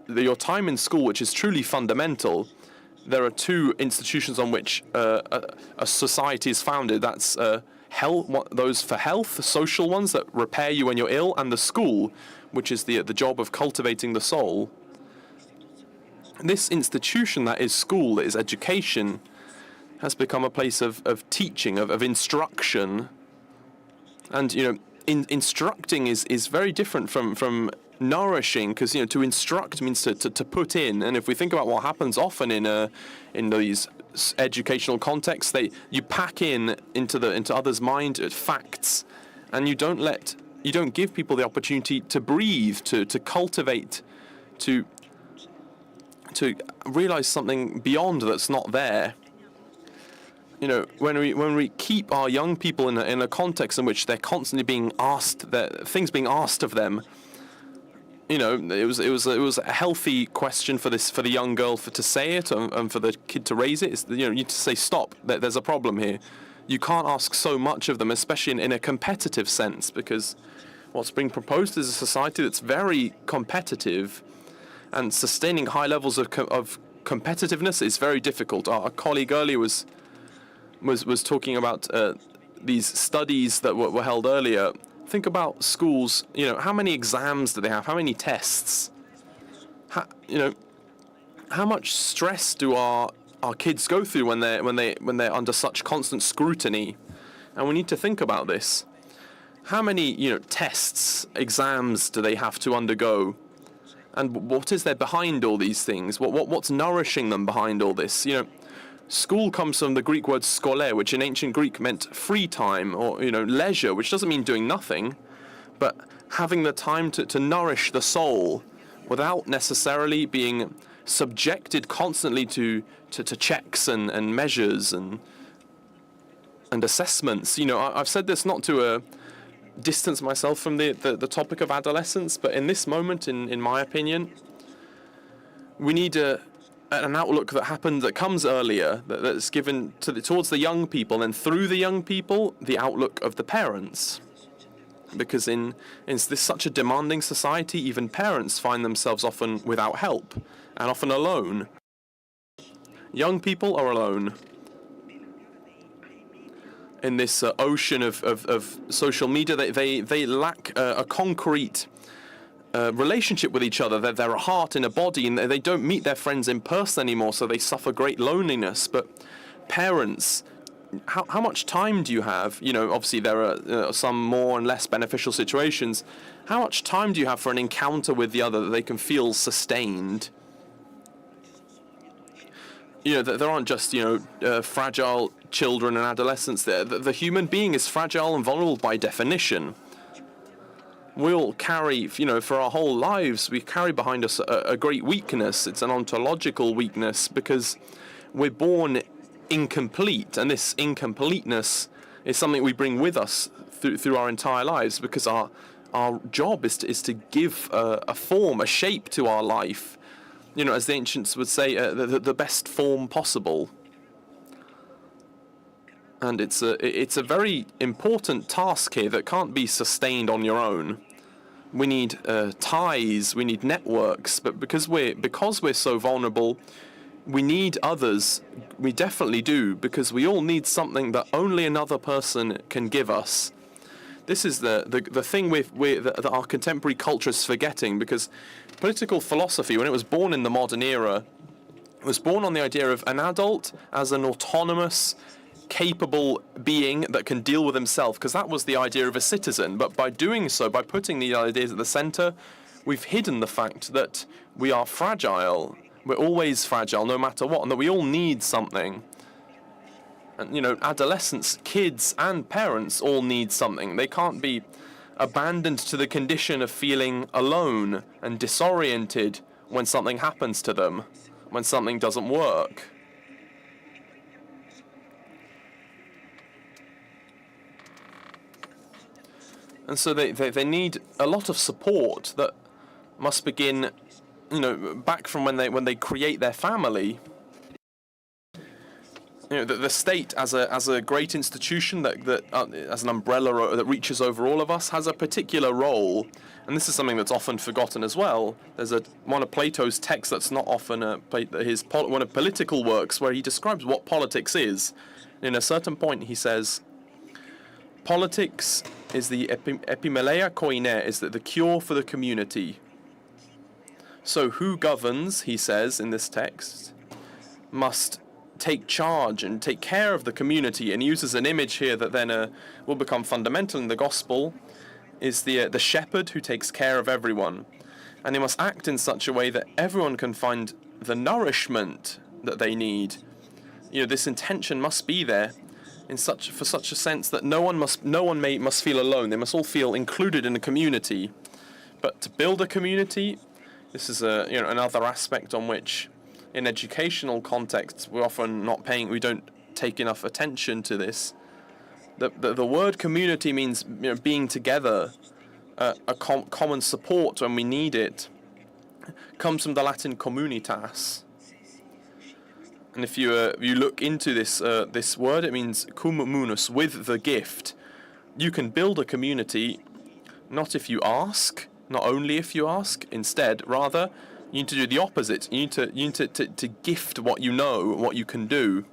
your time in school, which is truly fundamental, there are two institutions on which a society is founded. That's those for health, social ones that repair you when you're ill, and the school, which is the job of cultivating the soul. This institution that is school, that is education, has become a place of teaching, of instruction. And, instructing is very different from nourishing, because to instruct means to put in. And if we think about what happens often in these educational contexts, you pack into others' mind facts, and you don't give people the opportunity to breathe, to cultivate, to realize something beyond that's not there. When we keep our young people in a context in which they're constantly being asked, things being asked of them. It was a healthy question for the young girl to say it, and for the kid to raise it. You need to say, stop, there's a problem here. You can't ask so much of them, especially in a competitive sense, because what's being proposed is a society that's very competitive, and sustaining high levels of competitiveness is very difficult. Our colleague earlier was talking about these studies that were held earlier. Think about schools. How many exams do they have? How many tests? How much stress do our kids go through when they're under such constant scrutiny? And we need to think about this. How many tests, exams do they have to undergo? And what is there behind all these things? What's nourishing them behind all this? School comes from the Greek word skole, which in ancient Greek meant free time, or leisure, which doesn't mean doing nothing, but having the time to nourish the soul without necessarily being subjected constantly to checks and measures and assessments. I've said this not to distance myself from the topic of adolescence, but in this moment, in my opinion, we need an outlook that comes earlier, that's given towards the young people, and through the young people, the outlook of the parents. Because in this such a demanding society, even parents find themselves often without help, and often alone. Young people are alone in this ocean of social media. They lack a concrete relationship with each other. They're a heart in a body, and they don't meet their friends in person anymore, so they suffer great loneliness. But parents, how much time do you have? Obviously there are some more and less beneficial situations. How much time do you have for an encounter with the other that they can feel sustained? There aren't just fragile children and adolescents there. The human being is fragile and vulnerable by definition. We all carry, for our whole lives, we carry behind us a great weakness. It's an ontological weakness, because we're born incomplete, and this incompleteness is something we bring with us through our entire lives, because our job is to give a form, a shape to our life. As the ancients would say, the best form possible. And it's a very important task here that can't be sustained on your own. We need ties, we need networks, but because we're so vulnerable, we need others. We definitely do, because we all need something that only another person can give us. This is the thing that our contemporary culture is forgetting, because political philosophy, when it was born in the modern era, was born on the idea of an adult as an autonomous, capable being that can deal with himself, because that was the idea of a citizen. But by doing so, by putting the ideas at the center, we've hidden the fact that we are fragile. We're always fragile, no matter what, and that we all need something. And, you know, adolescents, kids and parents all need something. They can't be abandoned to the condition of feeling alone and disoriented when something happens to them, when something doesn't work. And so they need a lot of support that must begin, you know, back from when they create their family. You know, the state as a great institution that as an umbrella that reaches over all of us has a particular role, and this is something that's often forgotten as well. There's one of Plato's texts that's not often one of political works where he describes what politics is. In a certain point, he says, politics is the epimeleia koine, is the cure for the community. So who governs, he says in this text, must take charge and take care of the community, and uses an image here that then will become fundamental in the gospel, is the shepherd who takes care of everyone. And he must act in such a way that everyone can find the nourishment that they need. You know, this intention must be there for such a sense that no one must feel alone. They must all feel included in a community. But to build a community, this is another aspect on which, in educational contexts, we don't take enough attention to this. The word community means, you know, being together, a common support when we need it. It comes from the Latin communitas. And if you look into this word, it means cum munus, with the gift. You can build a community not if you ask, not only if you ask. Instead, rather, you need to do the opposite. You need to gift what you know, what you can do.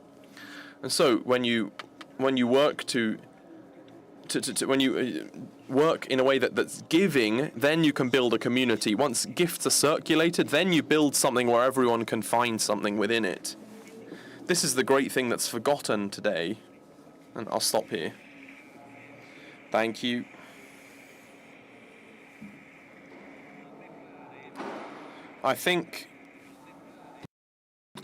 And so when you work when you work in a way that's giving, then you can build a community. Once gifts are circulated, then you build something where everyone can find something within it. This is the great thing that's forgotten today. And I'll stop here. Thank you. I think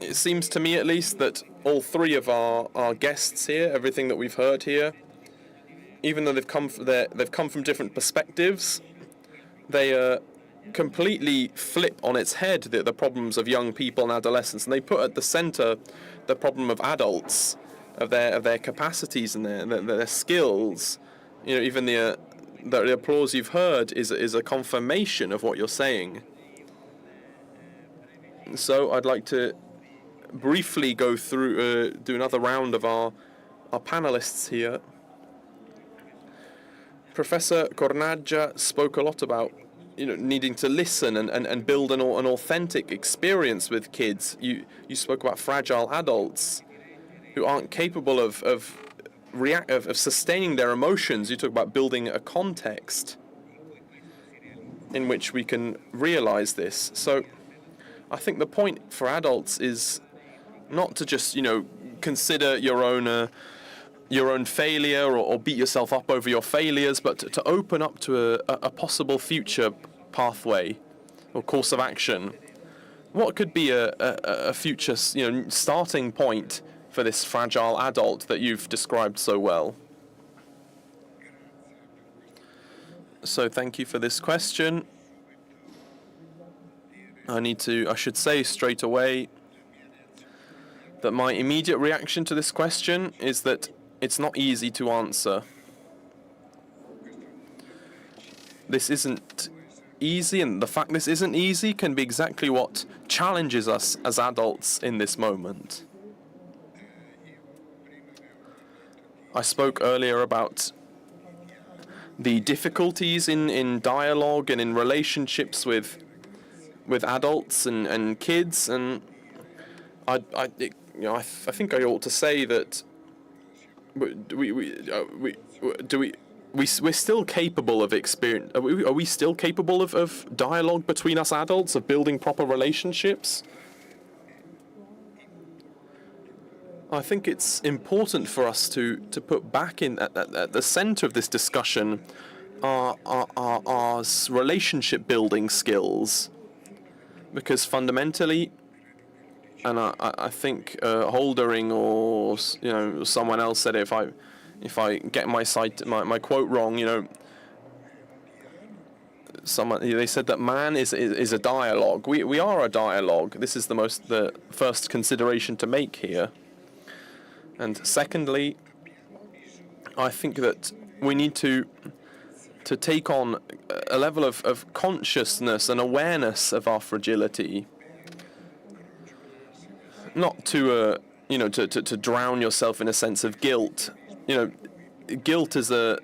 it seems to me, at least, that all three of our guests here, everything that we've heard here, even though they've come from different perspectives, they completely flip on its head the problems of young people and adolescents, and they put at the center the problem of adults, of their capacities and their skills. You know, even the applause you've heard is a confirmation of what you're saying. So I'd like to briefly go through, do another round of our panelists here. Professor Cornaggia spoke a lot about, you know, needing to listen and build an authentic experience with kids. You spoke about fragile adults who aren't capable of sustaining their emotions. You talk about building a context in which we can realize this. So I think the point for adults is not to just, you know, consider your own failure or beat yourself up over your failures, but to open up to a possible future pathway or course of action. What could be a future, you know, starting point for this fragile adult that you've described so well? So thank you for this question. I should say straight away that my immediate reaction to this question is that it's not easy to answer. This isn't easy, and the fact this isn't easy can be exactly what challenges us as adults in this moment. I spoke earlier about the difficulties in dialogue and in relationships with adults and kids, and I think I ought to say that we're still capable of experience. Are we still capable of dialogue between us adults, of building proper relationships? I think it's important for us to put back in at the center of this discussion our relationship building skills, because fundamentally and I think Holdering or someone else said it, if I get my quote wrong, they said that man is a dialogue. We are a dialogue. This is the first consideration to make here. And secondly, I think that we need to take on a level of consciousness and awareness of our fragility. Not to drown yourself in a sense of guilt. Guilt is a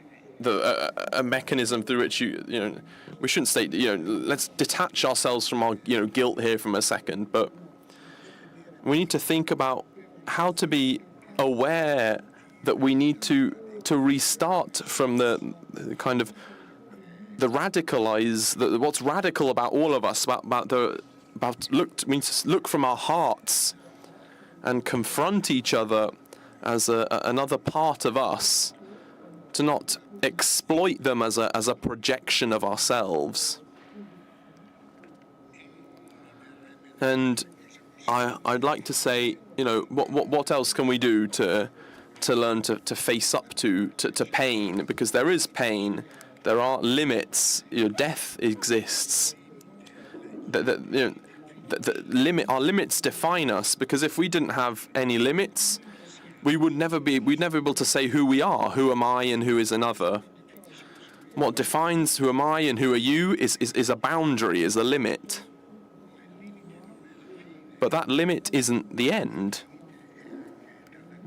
mechanism through which we shouldn't state, let's detach ourselves from our guilt here from a second, but we need to think about how to be aware that we need to restart from the kind of the what's radical about all of us, we need to look from our hearts and confront each other as another part of us, to not exploit them as a projection of ourselves. And I'd like to say, what else can we do to learn to face up to pain? Because there is pain, there are limits. Death exists. Our limits define us, because if we didn't have any limits, we'd never be able to say who we are, who am I and who is another. What defines who am I and who are you is a boundary, is a limit. But that limit isn't the end.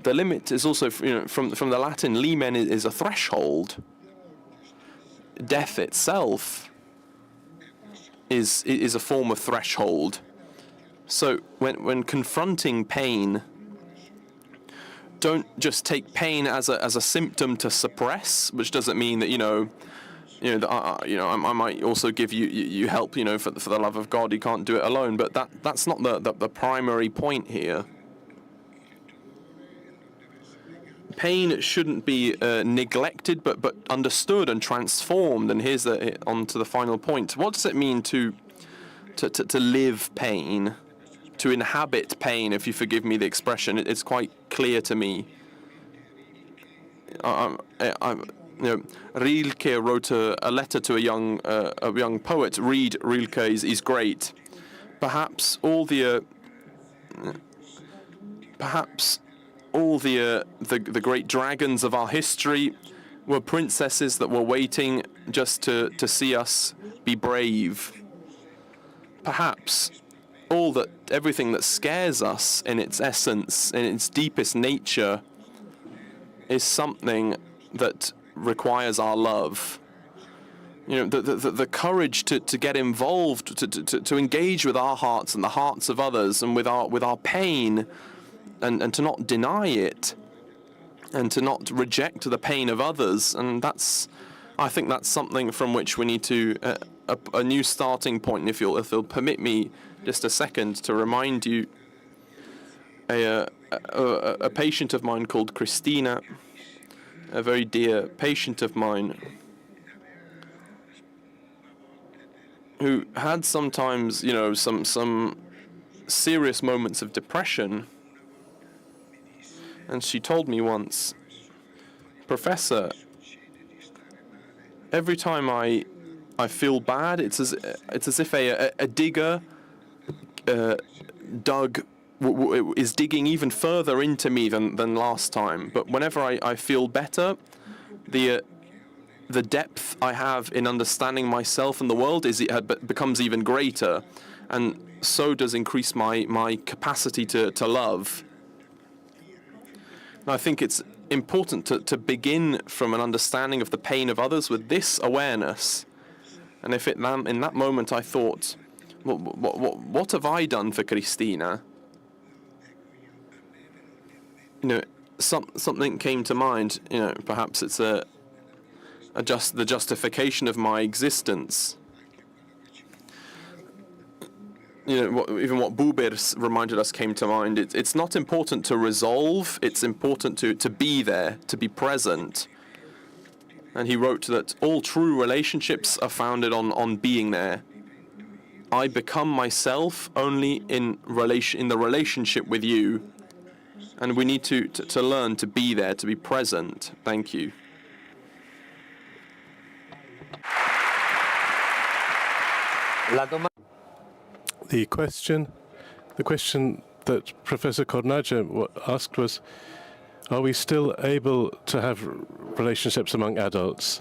The limit is also, from the Latin, limen is a threshold. Death itself is a form of threshold. So when confronting pain, don't just take pain as a symptom to suppress, which doesn't mean that I might also give you help, for the love of God. You can't do it alone. But that's not the primary point here. Pain shouldn't be neglected, but understood and transformed. And here's on to the final point. What does it mean to live pain, to inhabit pain? If you forgive me the expression, it's quite clear to me. Rilke wrote a letter to a young poet. Read Rilke; he's great. Perhaps all the great dragons of our history were princesses that were waiting just to see us be brave. Perhaps everything that scares us in its essence, in its deepest nature, is something that requires our love. The courage to get involved, to engage with our hearts and the hearts of others, and with our pain, and to not deny it, and to not reject the pain of others. And I think that's something from which we need to a new starting point. If you'll permit me just a second to remind you, a patient of mine called Christina, a very dear patient of mine, who had sometimes, some serious moments of depression. And she told me once, "Professor, every time I feel bad, it's as if a digger is digging even further into me than last time. But whenever I feel better, the depth I have in understanding myself and the world becomes even greater, and so does increase my capacity to love." And I think it's important to begin from an understanding of the pain of others with this awareness. And if in that moment I thought, what have I done for Christina? Something came to mind. Perhaps it's the justification of my existence. Even what Buber reminded us came to mind. It's not important to resolve, it's important to be there, to be present. And he wrote that all true relationships are founded on being there. I become myself only in the relationship with you, and we need to learn to be there, to be present. Thank you. The question that Professor Cornaggia asked was, are we still able to have relationships among adults?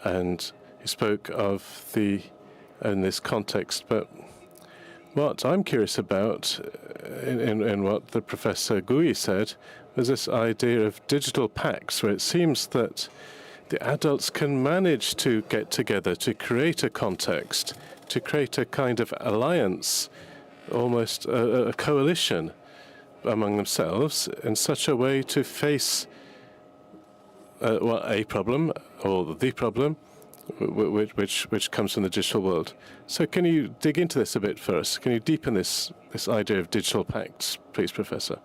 And he spoke of in this context, but what I'm curious about in what the Professor Gui said was this idea of digital pacts, where it seems that the adults can manage to get together to create a context, to create a kind of alliance, almost a coalition among themselves in such a way to face a problem or the problem which comes from the digital world. So can you dig into this a bit for us? Can you deepen this idea of digital pacts, please, Professor?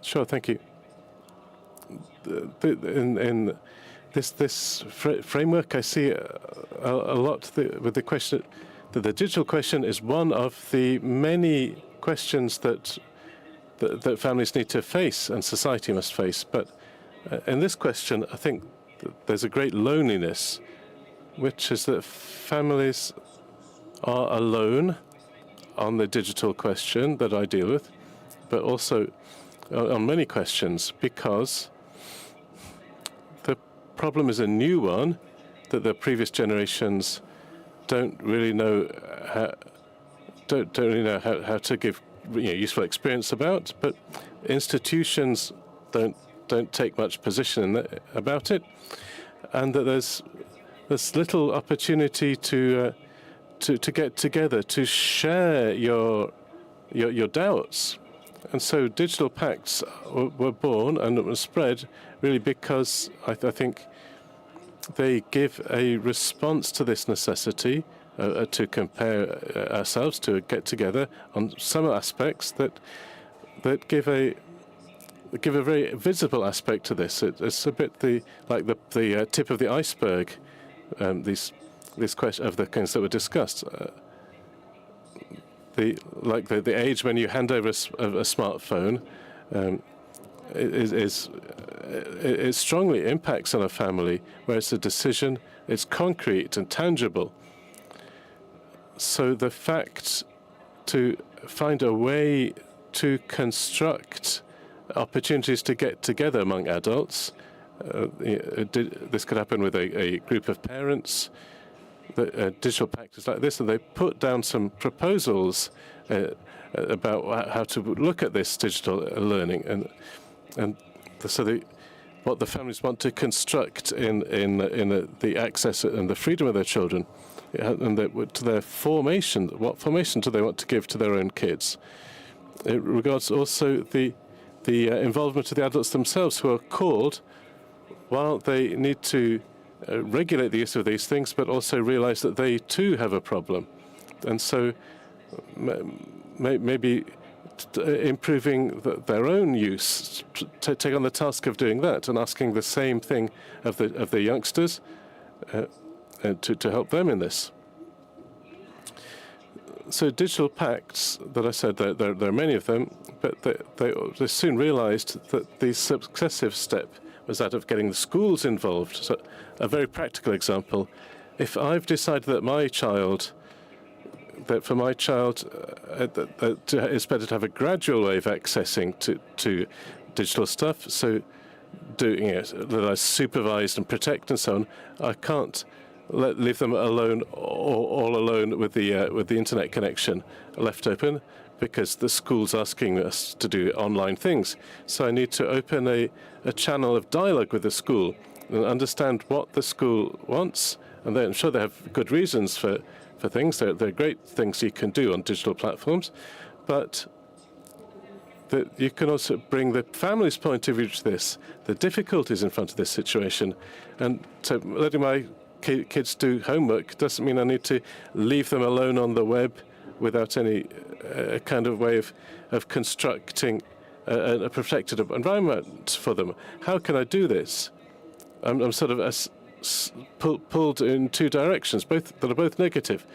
Sure, thank you. In this framework, I see a lot with the question that the digital question is one of the many questions that families need to face and society must face. But in this question, I think there's a great loneliness, which is that families are alone on the digital question that I deal with, but also on many questions, because the problem is a new one that the previous generations don't really know how to give useful experience about, but institutions don't take much position about it, and that there's little opportunity to get together to share your doubts. And so digital pacts were born and it was spread really because I think they give a response to this necessity to compare ourselves, to get together on some aspects that give a very visible aspect to this. It's a bit like the tip of the iceberg. These questions of the kinds that were discussed. The age when you hand over a smartphone it strongly impacts on a family, where it's a decision, it's concrete and tangible. So the fact to find a way to construct opportunities to get together among adults, this could happen with a group of parents. The digital pact is like this, and they put down some proposals about how to look at this digital learning, and so what the families want to construct in the access and the freedom of their children, and to their formation. What formation do they want to give to their own kids? It regards also the involvement of the adults themselves, who are called, while they need to regulate the use of these things, but also realize that they too have a problem. And so maybe improving their own use, take on the task of doing that and asking the same thing of the youngsters to help them in this. So digital pacts that I said, there are many of them, but they soon realized that the successive step was that of getting the schools involved. So a very practical example, if I've decided that for my child it's better to have a gradual way of accessing to digital stuff, so doing it that I supervise and protect and so on, I can't leave them alone, all alone with the internet connection left open, because the school's asking us to do online things. So I need to open a channel of dialogue with the school and understand what the school wants. And then I'm sure they have good reasons for things. There are great things you can do on digital platforms, but you can also bring the family's point of view to this, the difficulties in front of this situation. And so letting my kids do homework doesn't mean I need to leave them alone on the web without any kind of way of constructing a protected environment for them. How can I do this? I'm sort of pulled in two directions, both that are both negative.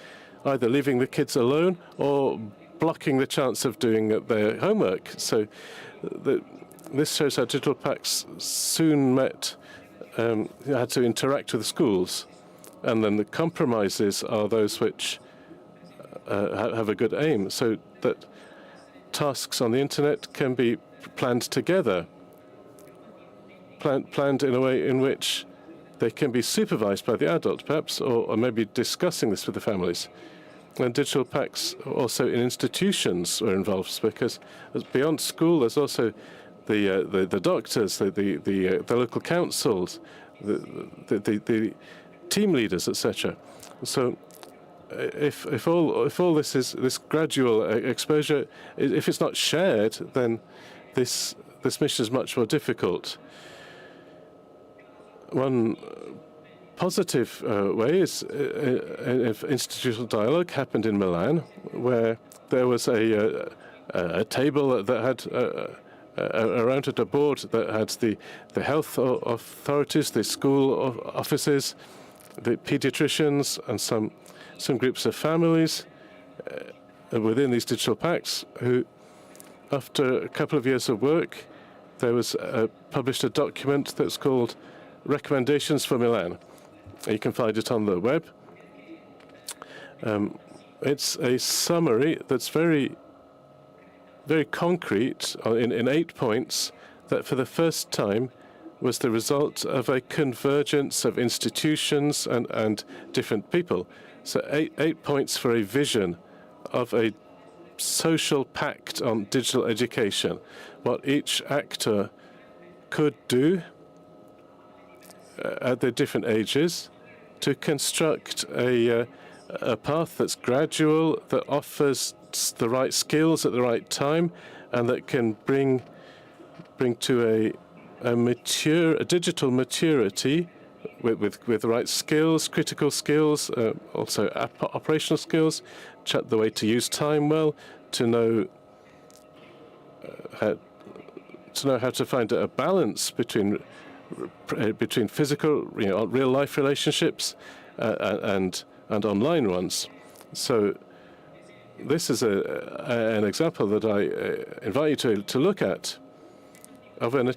either leaving the kids alone or blocking the chance of doing their homework. So this shows how digital packs soon had to interact with the schools. And then the compromises are those which have a good aim, so that tasks on the internet can be planned together, planned in a way in which they can be supervised by the adult, perhaps, or maybe discussing this with the families. And digital packs also in institutions are involved, because beyond school, there's also the doctors, the local councils, the team leaders, etc. So, if all this is this gradual exposure, if it's not shared, then this mission is much more difficult. One positive way is institutional dialogue happened in Milan, where there was a table that had around it a board that had the health authorities, the school offices, the pediatricians, and some groups of families within these digital packs who, after a couple of years of work, there was published a document that's called Recommendations for Milan. You can find it on the web. It's a summary that's very, very concrete in 8 points that for the first time was the result of a convergence of institutions and different people. So eight points for a vision of a social pact on digital education, what each actor could do at their different ages to construct a path that's gradual, that offers the right skills at the right time, and that can bring to a digital maturity with the right skills, critical skills, also operational skills, the way to use time well, to know how to find a balance between physical, real life relationships and online ones. So this is an example that I invite you to look at of an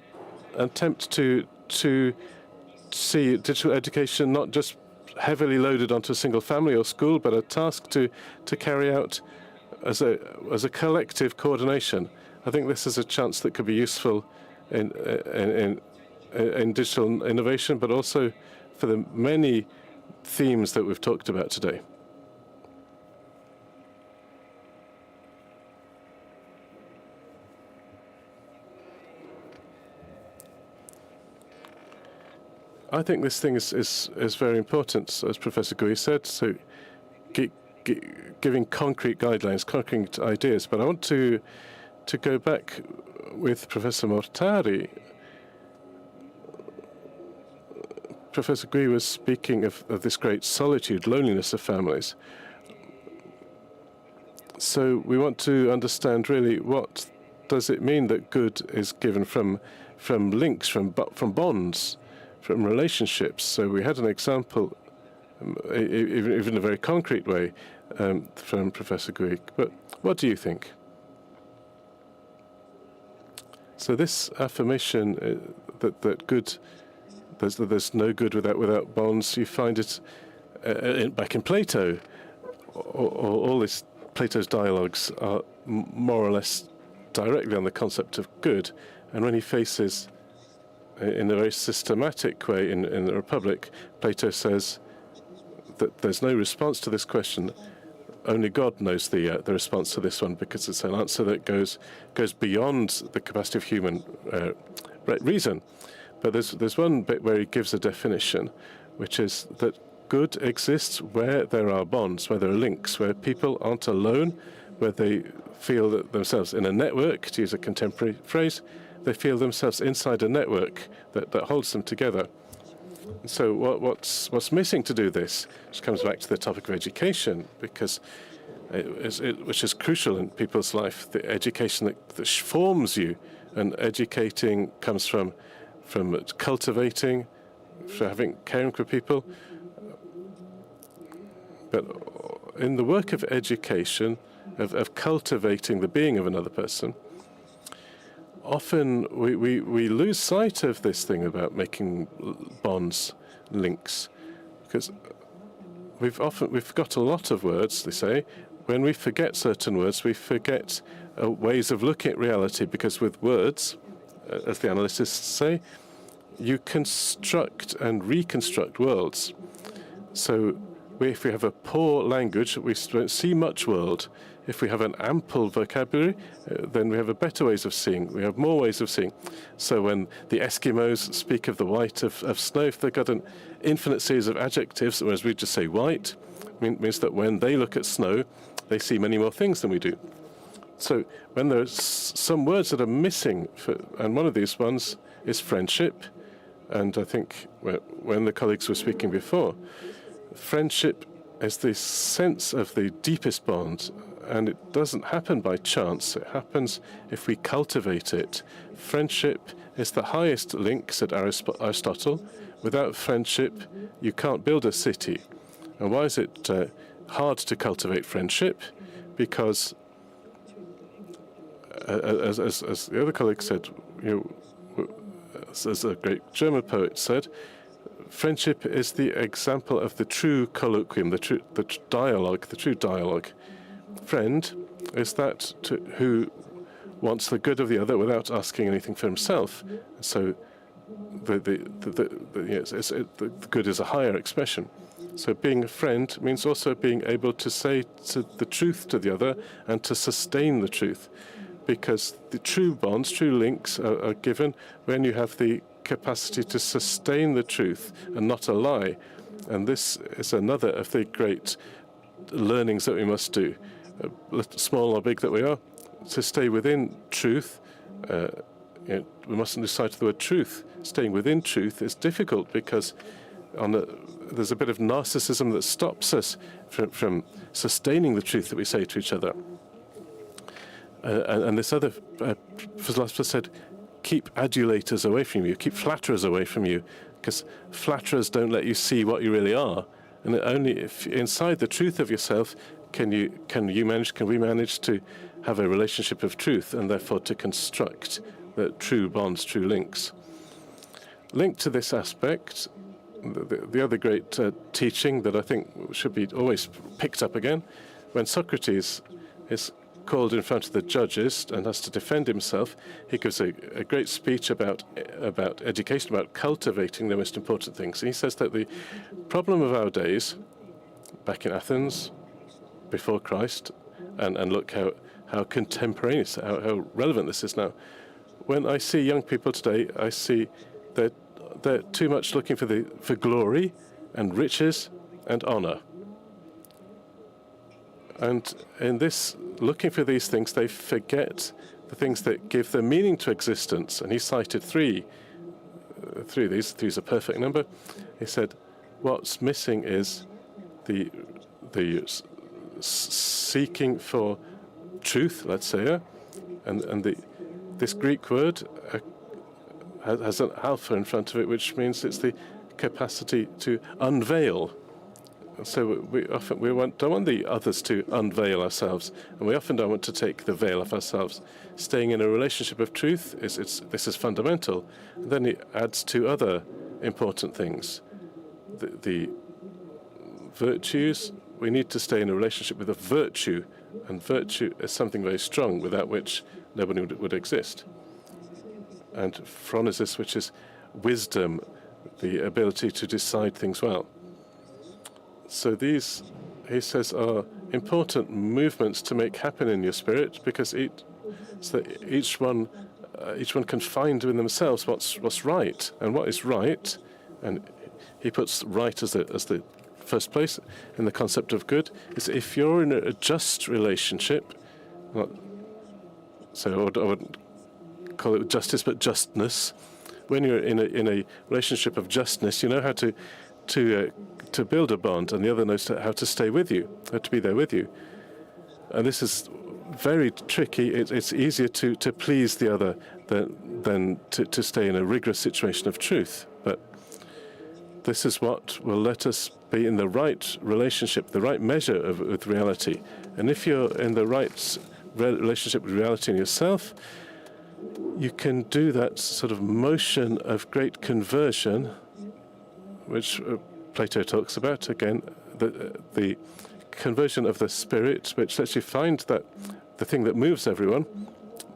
attempt to see digital education not just heavily loaded onto a single family or school, but a task to carry out as a collective coordination. I think this is a chance that could be useful in digital innovation, but also for the many themes that we've talked about today. I think this thing is very important, as Professor Gui said, so giving concrete guidelines, concrete ideas. But I want to go back with Professor Mortari. Professor Gui was speaking of this great solitude, loneliness of families. So we want to understand really what does it mean that good is given from links, from bonds, from relationships. So we had an example, even in a very concrete way, from Professor Gui. But what do you think? So this affirmation that good, there's no good without bonds, you find it back in Plato. All this Plato's dialogues are more or less directly on the concept of good. And when he faces, in a very systematic way in the Republic, Plato says that there's no response to this question. Only God knows the response to this one, because it's an answer that goes beyond the capacity of human reason. But there's one bit where he gives a definition, which is that good exists where there are bonds, where there are links, where people aren't alone, where they feel that themselves in a network, to use a contemporary phrase, they feel themselves inside a network that holds them together. So what's missing to do this, which comes back to the topic of education, because which is crucial in people's life, the education that forms you, and educating comes from cultivating, from caring for people. But in the work of education, of cultivating the being of another person, often we lose sight of this thing about making bonds, links, because we've got a lot of words, they say. When we forget certain words, we forget ways of looking at reality, because with words, as the analysts say, you construct and reconstruct worlds. So if we have a poor language, we don't see much world. If we have an ample vocabulary, then we have a better ways of seeing. We have more ways of seeing. So when the Eskimos speak of the white of snow, if they've got an infinite series of adjectives, whereas we just say white, means that when they look at snow, they see many more things than we do. So when there's some words that are missing, and one of these ones is friendship, and I think when the colleagues were speaking before, friendship is the sense of the deepest bond, and it doesn't happen by chance. It happens if we cultivate it. Friendship is the highest link, said Aristotle. Without friendship, you can't build a city. And why is it hard to cultivate friendship? Because, as the other colleague said, as a great German poet said, friendship is the example of the true colloquium, the true dialogue. Friend is that who wants the good of the other without asking anything for himself. So the good is a higher expression. So being a friend means also being able to say the truth to the other and to sustain the truth, because the true bonds, true links are given when you have the capacity to sustain the truth and not a lie. And this is another of the great learnings that we must do, small or big that we are, to stay within truth. We mustn't lose sight of the word truth. Staying within truth is difficult because there's a bit of narcissism that stops us from sustaining the truth that we say to each other. And this other philosopher said, keep adulators away from you, keep flatterers away from you, because flatterers don't let you see what you really are. And only if inside the truth of yourself can we manage to have a relationship of truth, and therefore to construct the true bonds, true links. Linked to this aspect, the other great teaching that I think should be always picked up again, when Socrates is called in front of the judges and has to defend himself, he gives a great speech about education, about cultivating the most important things. And he says that the problem of our days, back in Athens, before Christ, and look how contemporaneous, how relevant this is now. When I see young people today, I see that they're too much looking for glory and riches and honor. And in this, looking for these things, they forget the things that give them meaning to existence. And he cited three of these. Three's a perfect number. He said, what's missing is the seeking for truth, let's say, and this Greek word has an alpha in front of it, which means it's the capacity to unveil. So we often don't want the others to unveil ourselves, and we often don't want to take the veil off ourselves. Staying in a relationship of truth this is fundamental. And then it adds two other important things: the virtues. We need to stay in a relationship with a virtue, and virtue is something very strong, without which nobody would exist. And phronesis, which is wisdom, the ability to decide things well. So these, he says, are important movements to make happen in your spirit, because each one can find within themselves what's right, and what is right. And he puts right as the first place in the concept of good. Is if you're in a just relationship, so I wouldn't call it justice, but justness. When you're in a relationship of justness, you know how to build a bond, and the other knows how to stay with you, how to be there with you. And this is very tricky. It's easier to please the other than to stay in a rigorous situation of truth. But this is what will let us be in the right relationship, the right measure with reality. And if you're in the right relationship with reality in yourself, you can do that sort of motion of great conversion, which Plato talks about, again, the conversion of the spirit, which lets you find that the thing that moves everyone,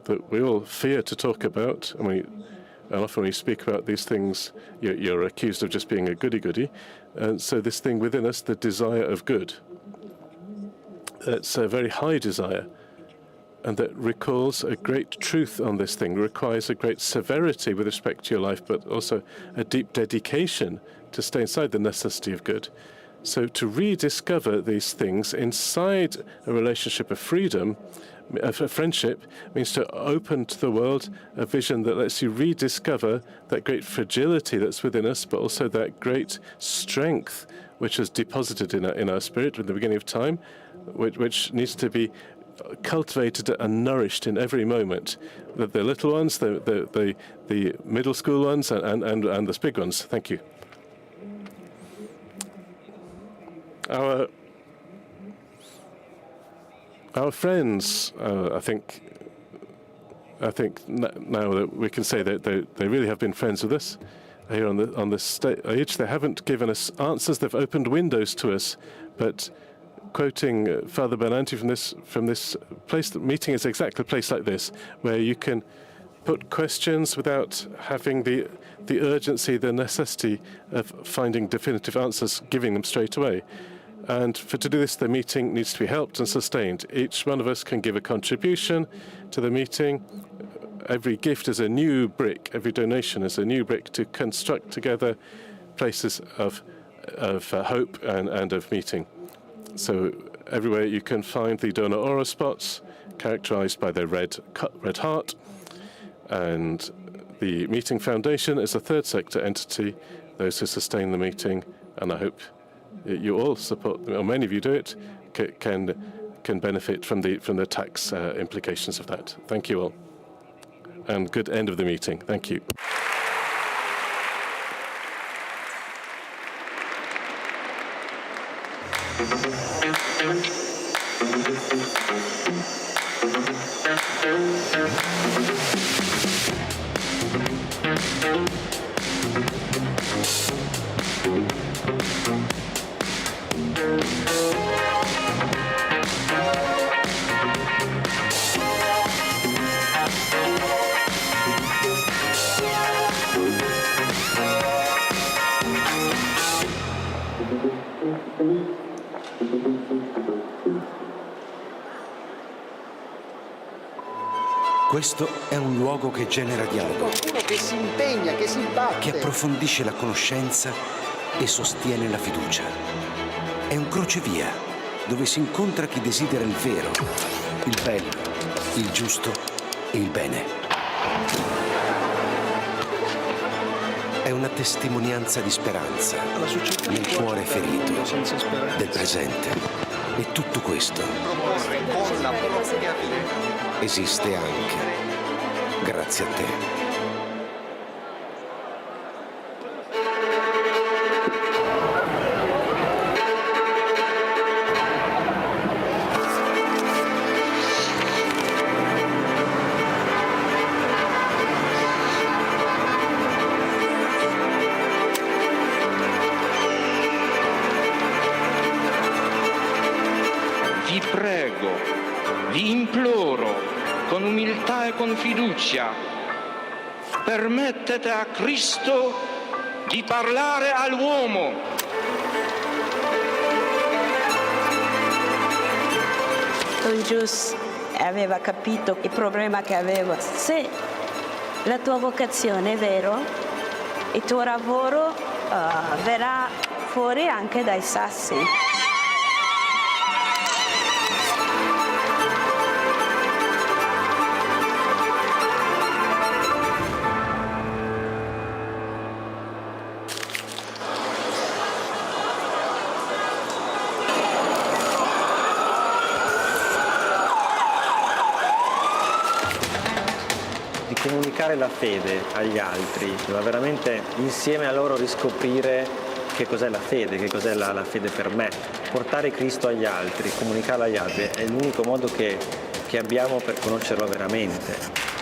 that we all fear to talk about, and often when you speak about these things, you're accused of just being a goody-goody. And so this thing within us, the desire of good, it's a very high desire, and that recalls a great truth on this thing, requires a great severity with respect to your life, but also a deep dedication to stay inside the necessity of good. So to rediscover these things inside a relationship of freedom, of a friendship, means to open to the world a vision that lets you rediscover that great fragility that's within us, but also that great strength which is deposited in our spirit at the beginning of time, which needs to be cultivated and nourished in every moment. The little ones, the middle school ones, and the big ones. Thank you. Our friends, I think now that we can say that they really have been friends with us here on this stage. They haven't given us answers; they've opened windows to us. But quoting Father Ballantini from this place, the meeting is exactly a place like this, where you can put questions without having the urgency, the necessity of finding definitive answers, giving them straight away. And to do this, the meeting needs to be helped and sustained. Each one of us can give a contribution to the meeting. Every gift is a new brick. Every donation is a new brick to construct together places of hope and of meeting. So everywhere you can find the donor aura spots, characterized by their red heart. And the Meeting Foundation is a third sector entity, those who sustain the meeting, and I hope you all support, or many of you do it, can benefit from the tax implications of that. Thank you all. And good end of the meeting. Thank you. Questo è un luogo che genera dialogo, Qualcuno che si impegna, che si batte. che approfondisce la conoscenza e sostiene la fiducia. È un crocevia dove si incontra chi desidera il vero, il bello, il giusto e il bene. È una testimonianza di speranza nel cuore ferito del presente. E tutto questo esiste anche grazie a te. Vi prego, vi imploro, con umiltà e con fiducia, permettete a Cristo di parlare all'uomo. Don Gius aveva capito il problema che avevo. Se la tua vocazione è vero, il tuo lavoro verrà fuori anche dai sassi. Comunicare la fede agli altri, ma veramente insieme a loro riscoprire che cos'è la fede, che cos'è la fede per me. Portare Cristo agli altri, comunicarlo agli altri è l'unico modo che abbiamo per conoscerlo veramente.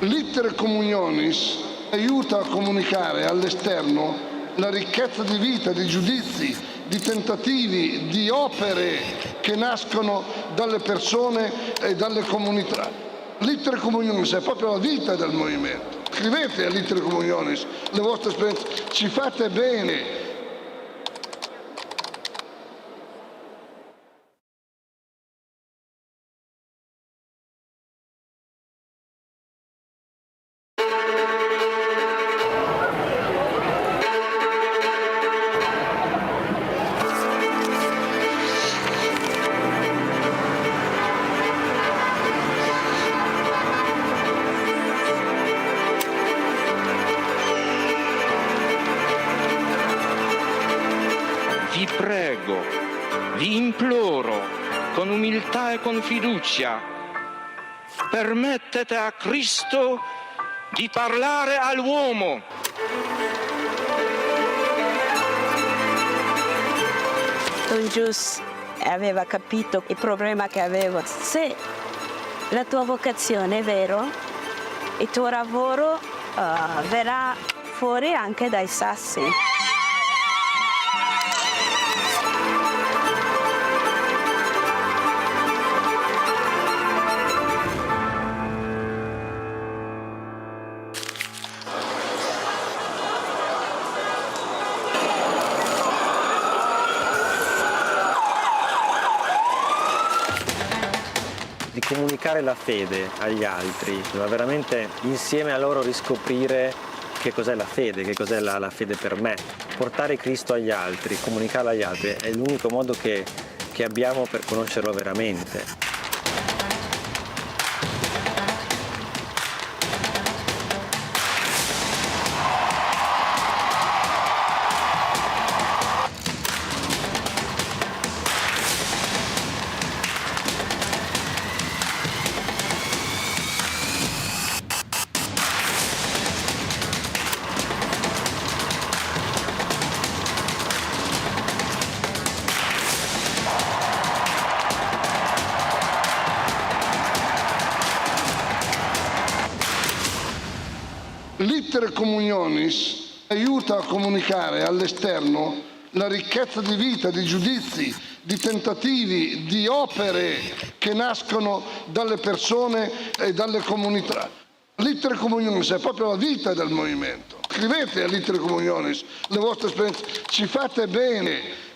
L'iter communionis aiuta a comunicare all'esterno la ricchezza di vita, di giudizi, di tentativi, di opere che nascono dalle persone e dalle comunità. L'iter communionis è proprio la vita del movimento. Scrivete all'iter communionis le vostre esperienze, ci fate bene. Vi prego, vi imploro, con umiltà e con fiducia, permettete a Cristo di parlare all'uomo. Don Gius aveva capito il problema che avevo. Se la tua vocazione è vero, il tuo lavoro verrà fuori anche dai sassi. Di comunicare la fede agli altri, ma veramente insieme a loro riscoprire che cos'è la fede, che cos'è la fede per me. Portare Cristo agli altri, comunicarlo agli altri è l'unico modo che abbiamo per conoscerlo veramente. L'iter communionis aiuta a comunicare all'esterno la ricchezza di vita, di giudizi, di tentativi, di opere che nascono dalle persone e dalle comunità. L'iter communionis è proprio la vita del movimento. Scrivete all'iter communionis le vostre esperienze, ci fate bene.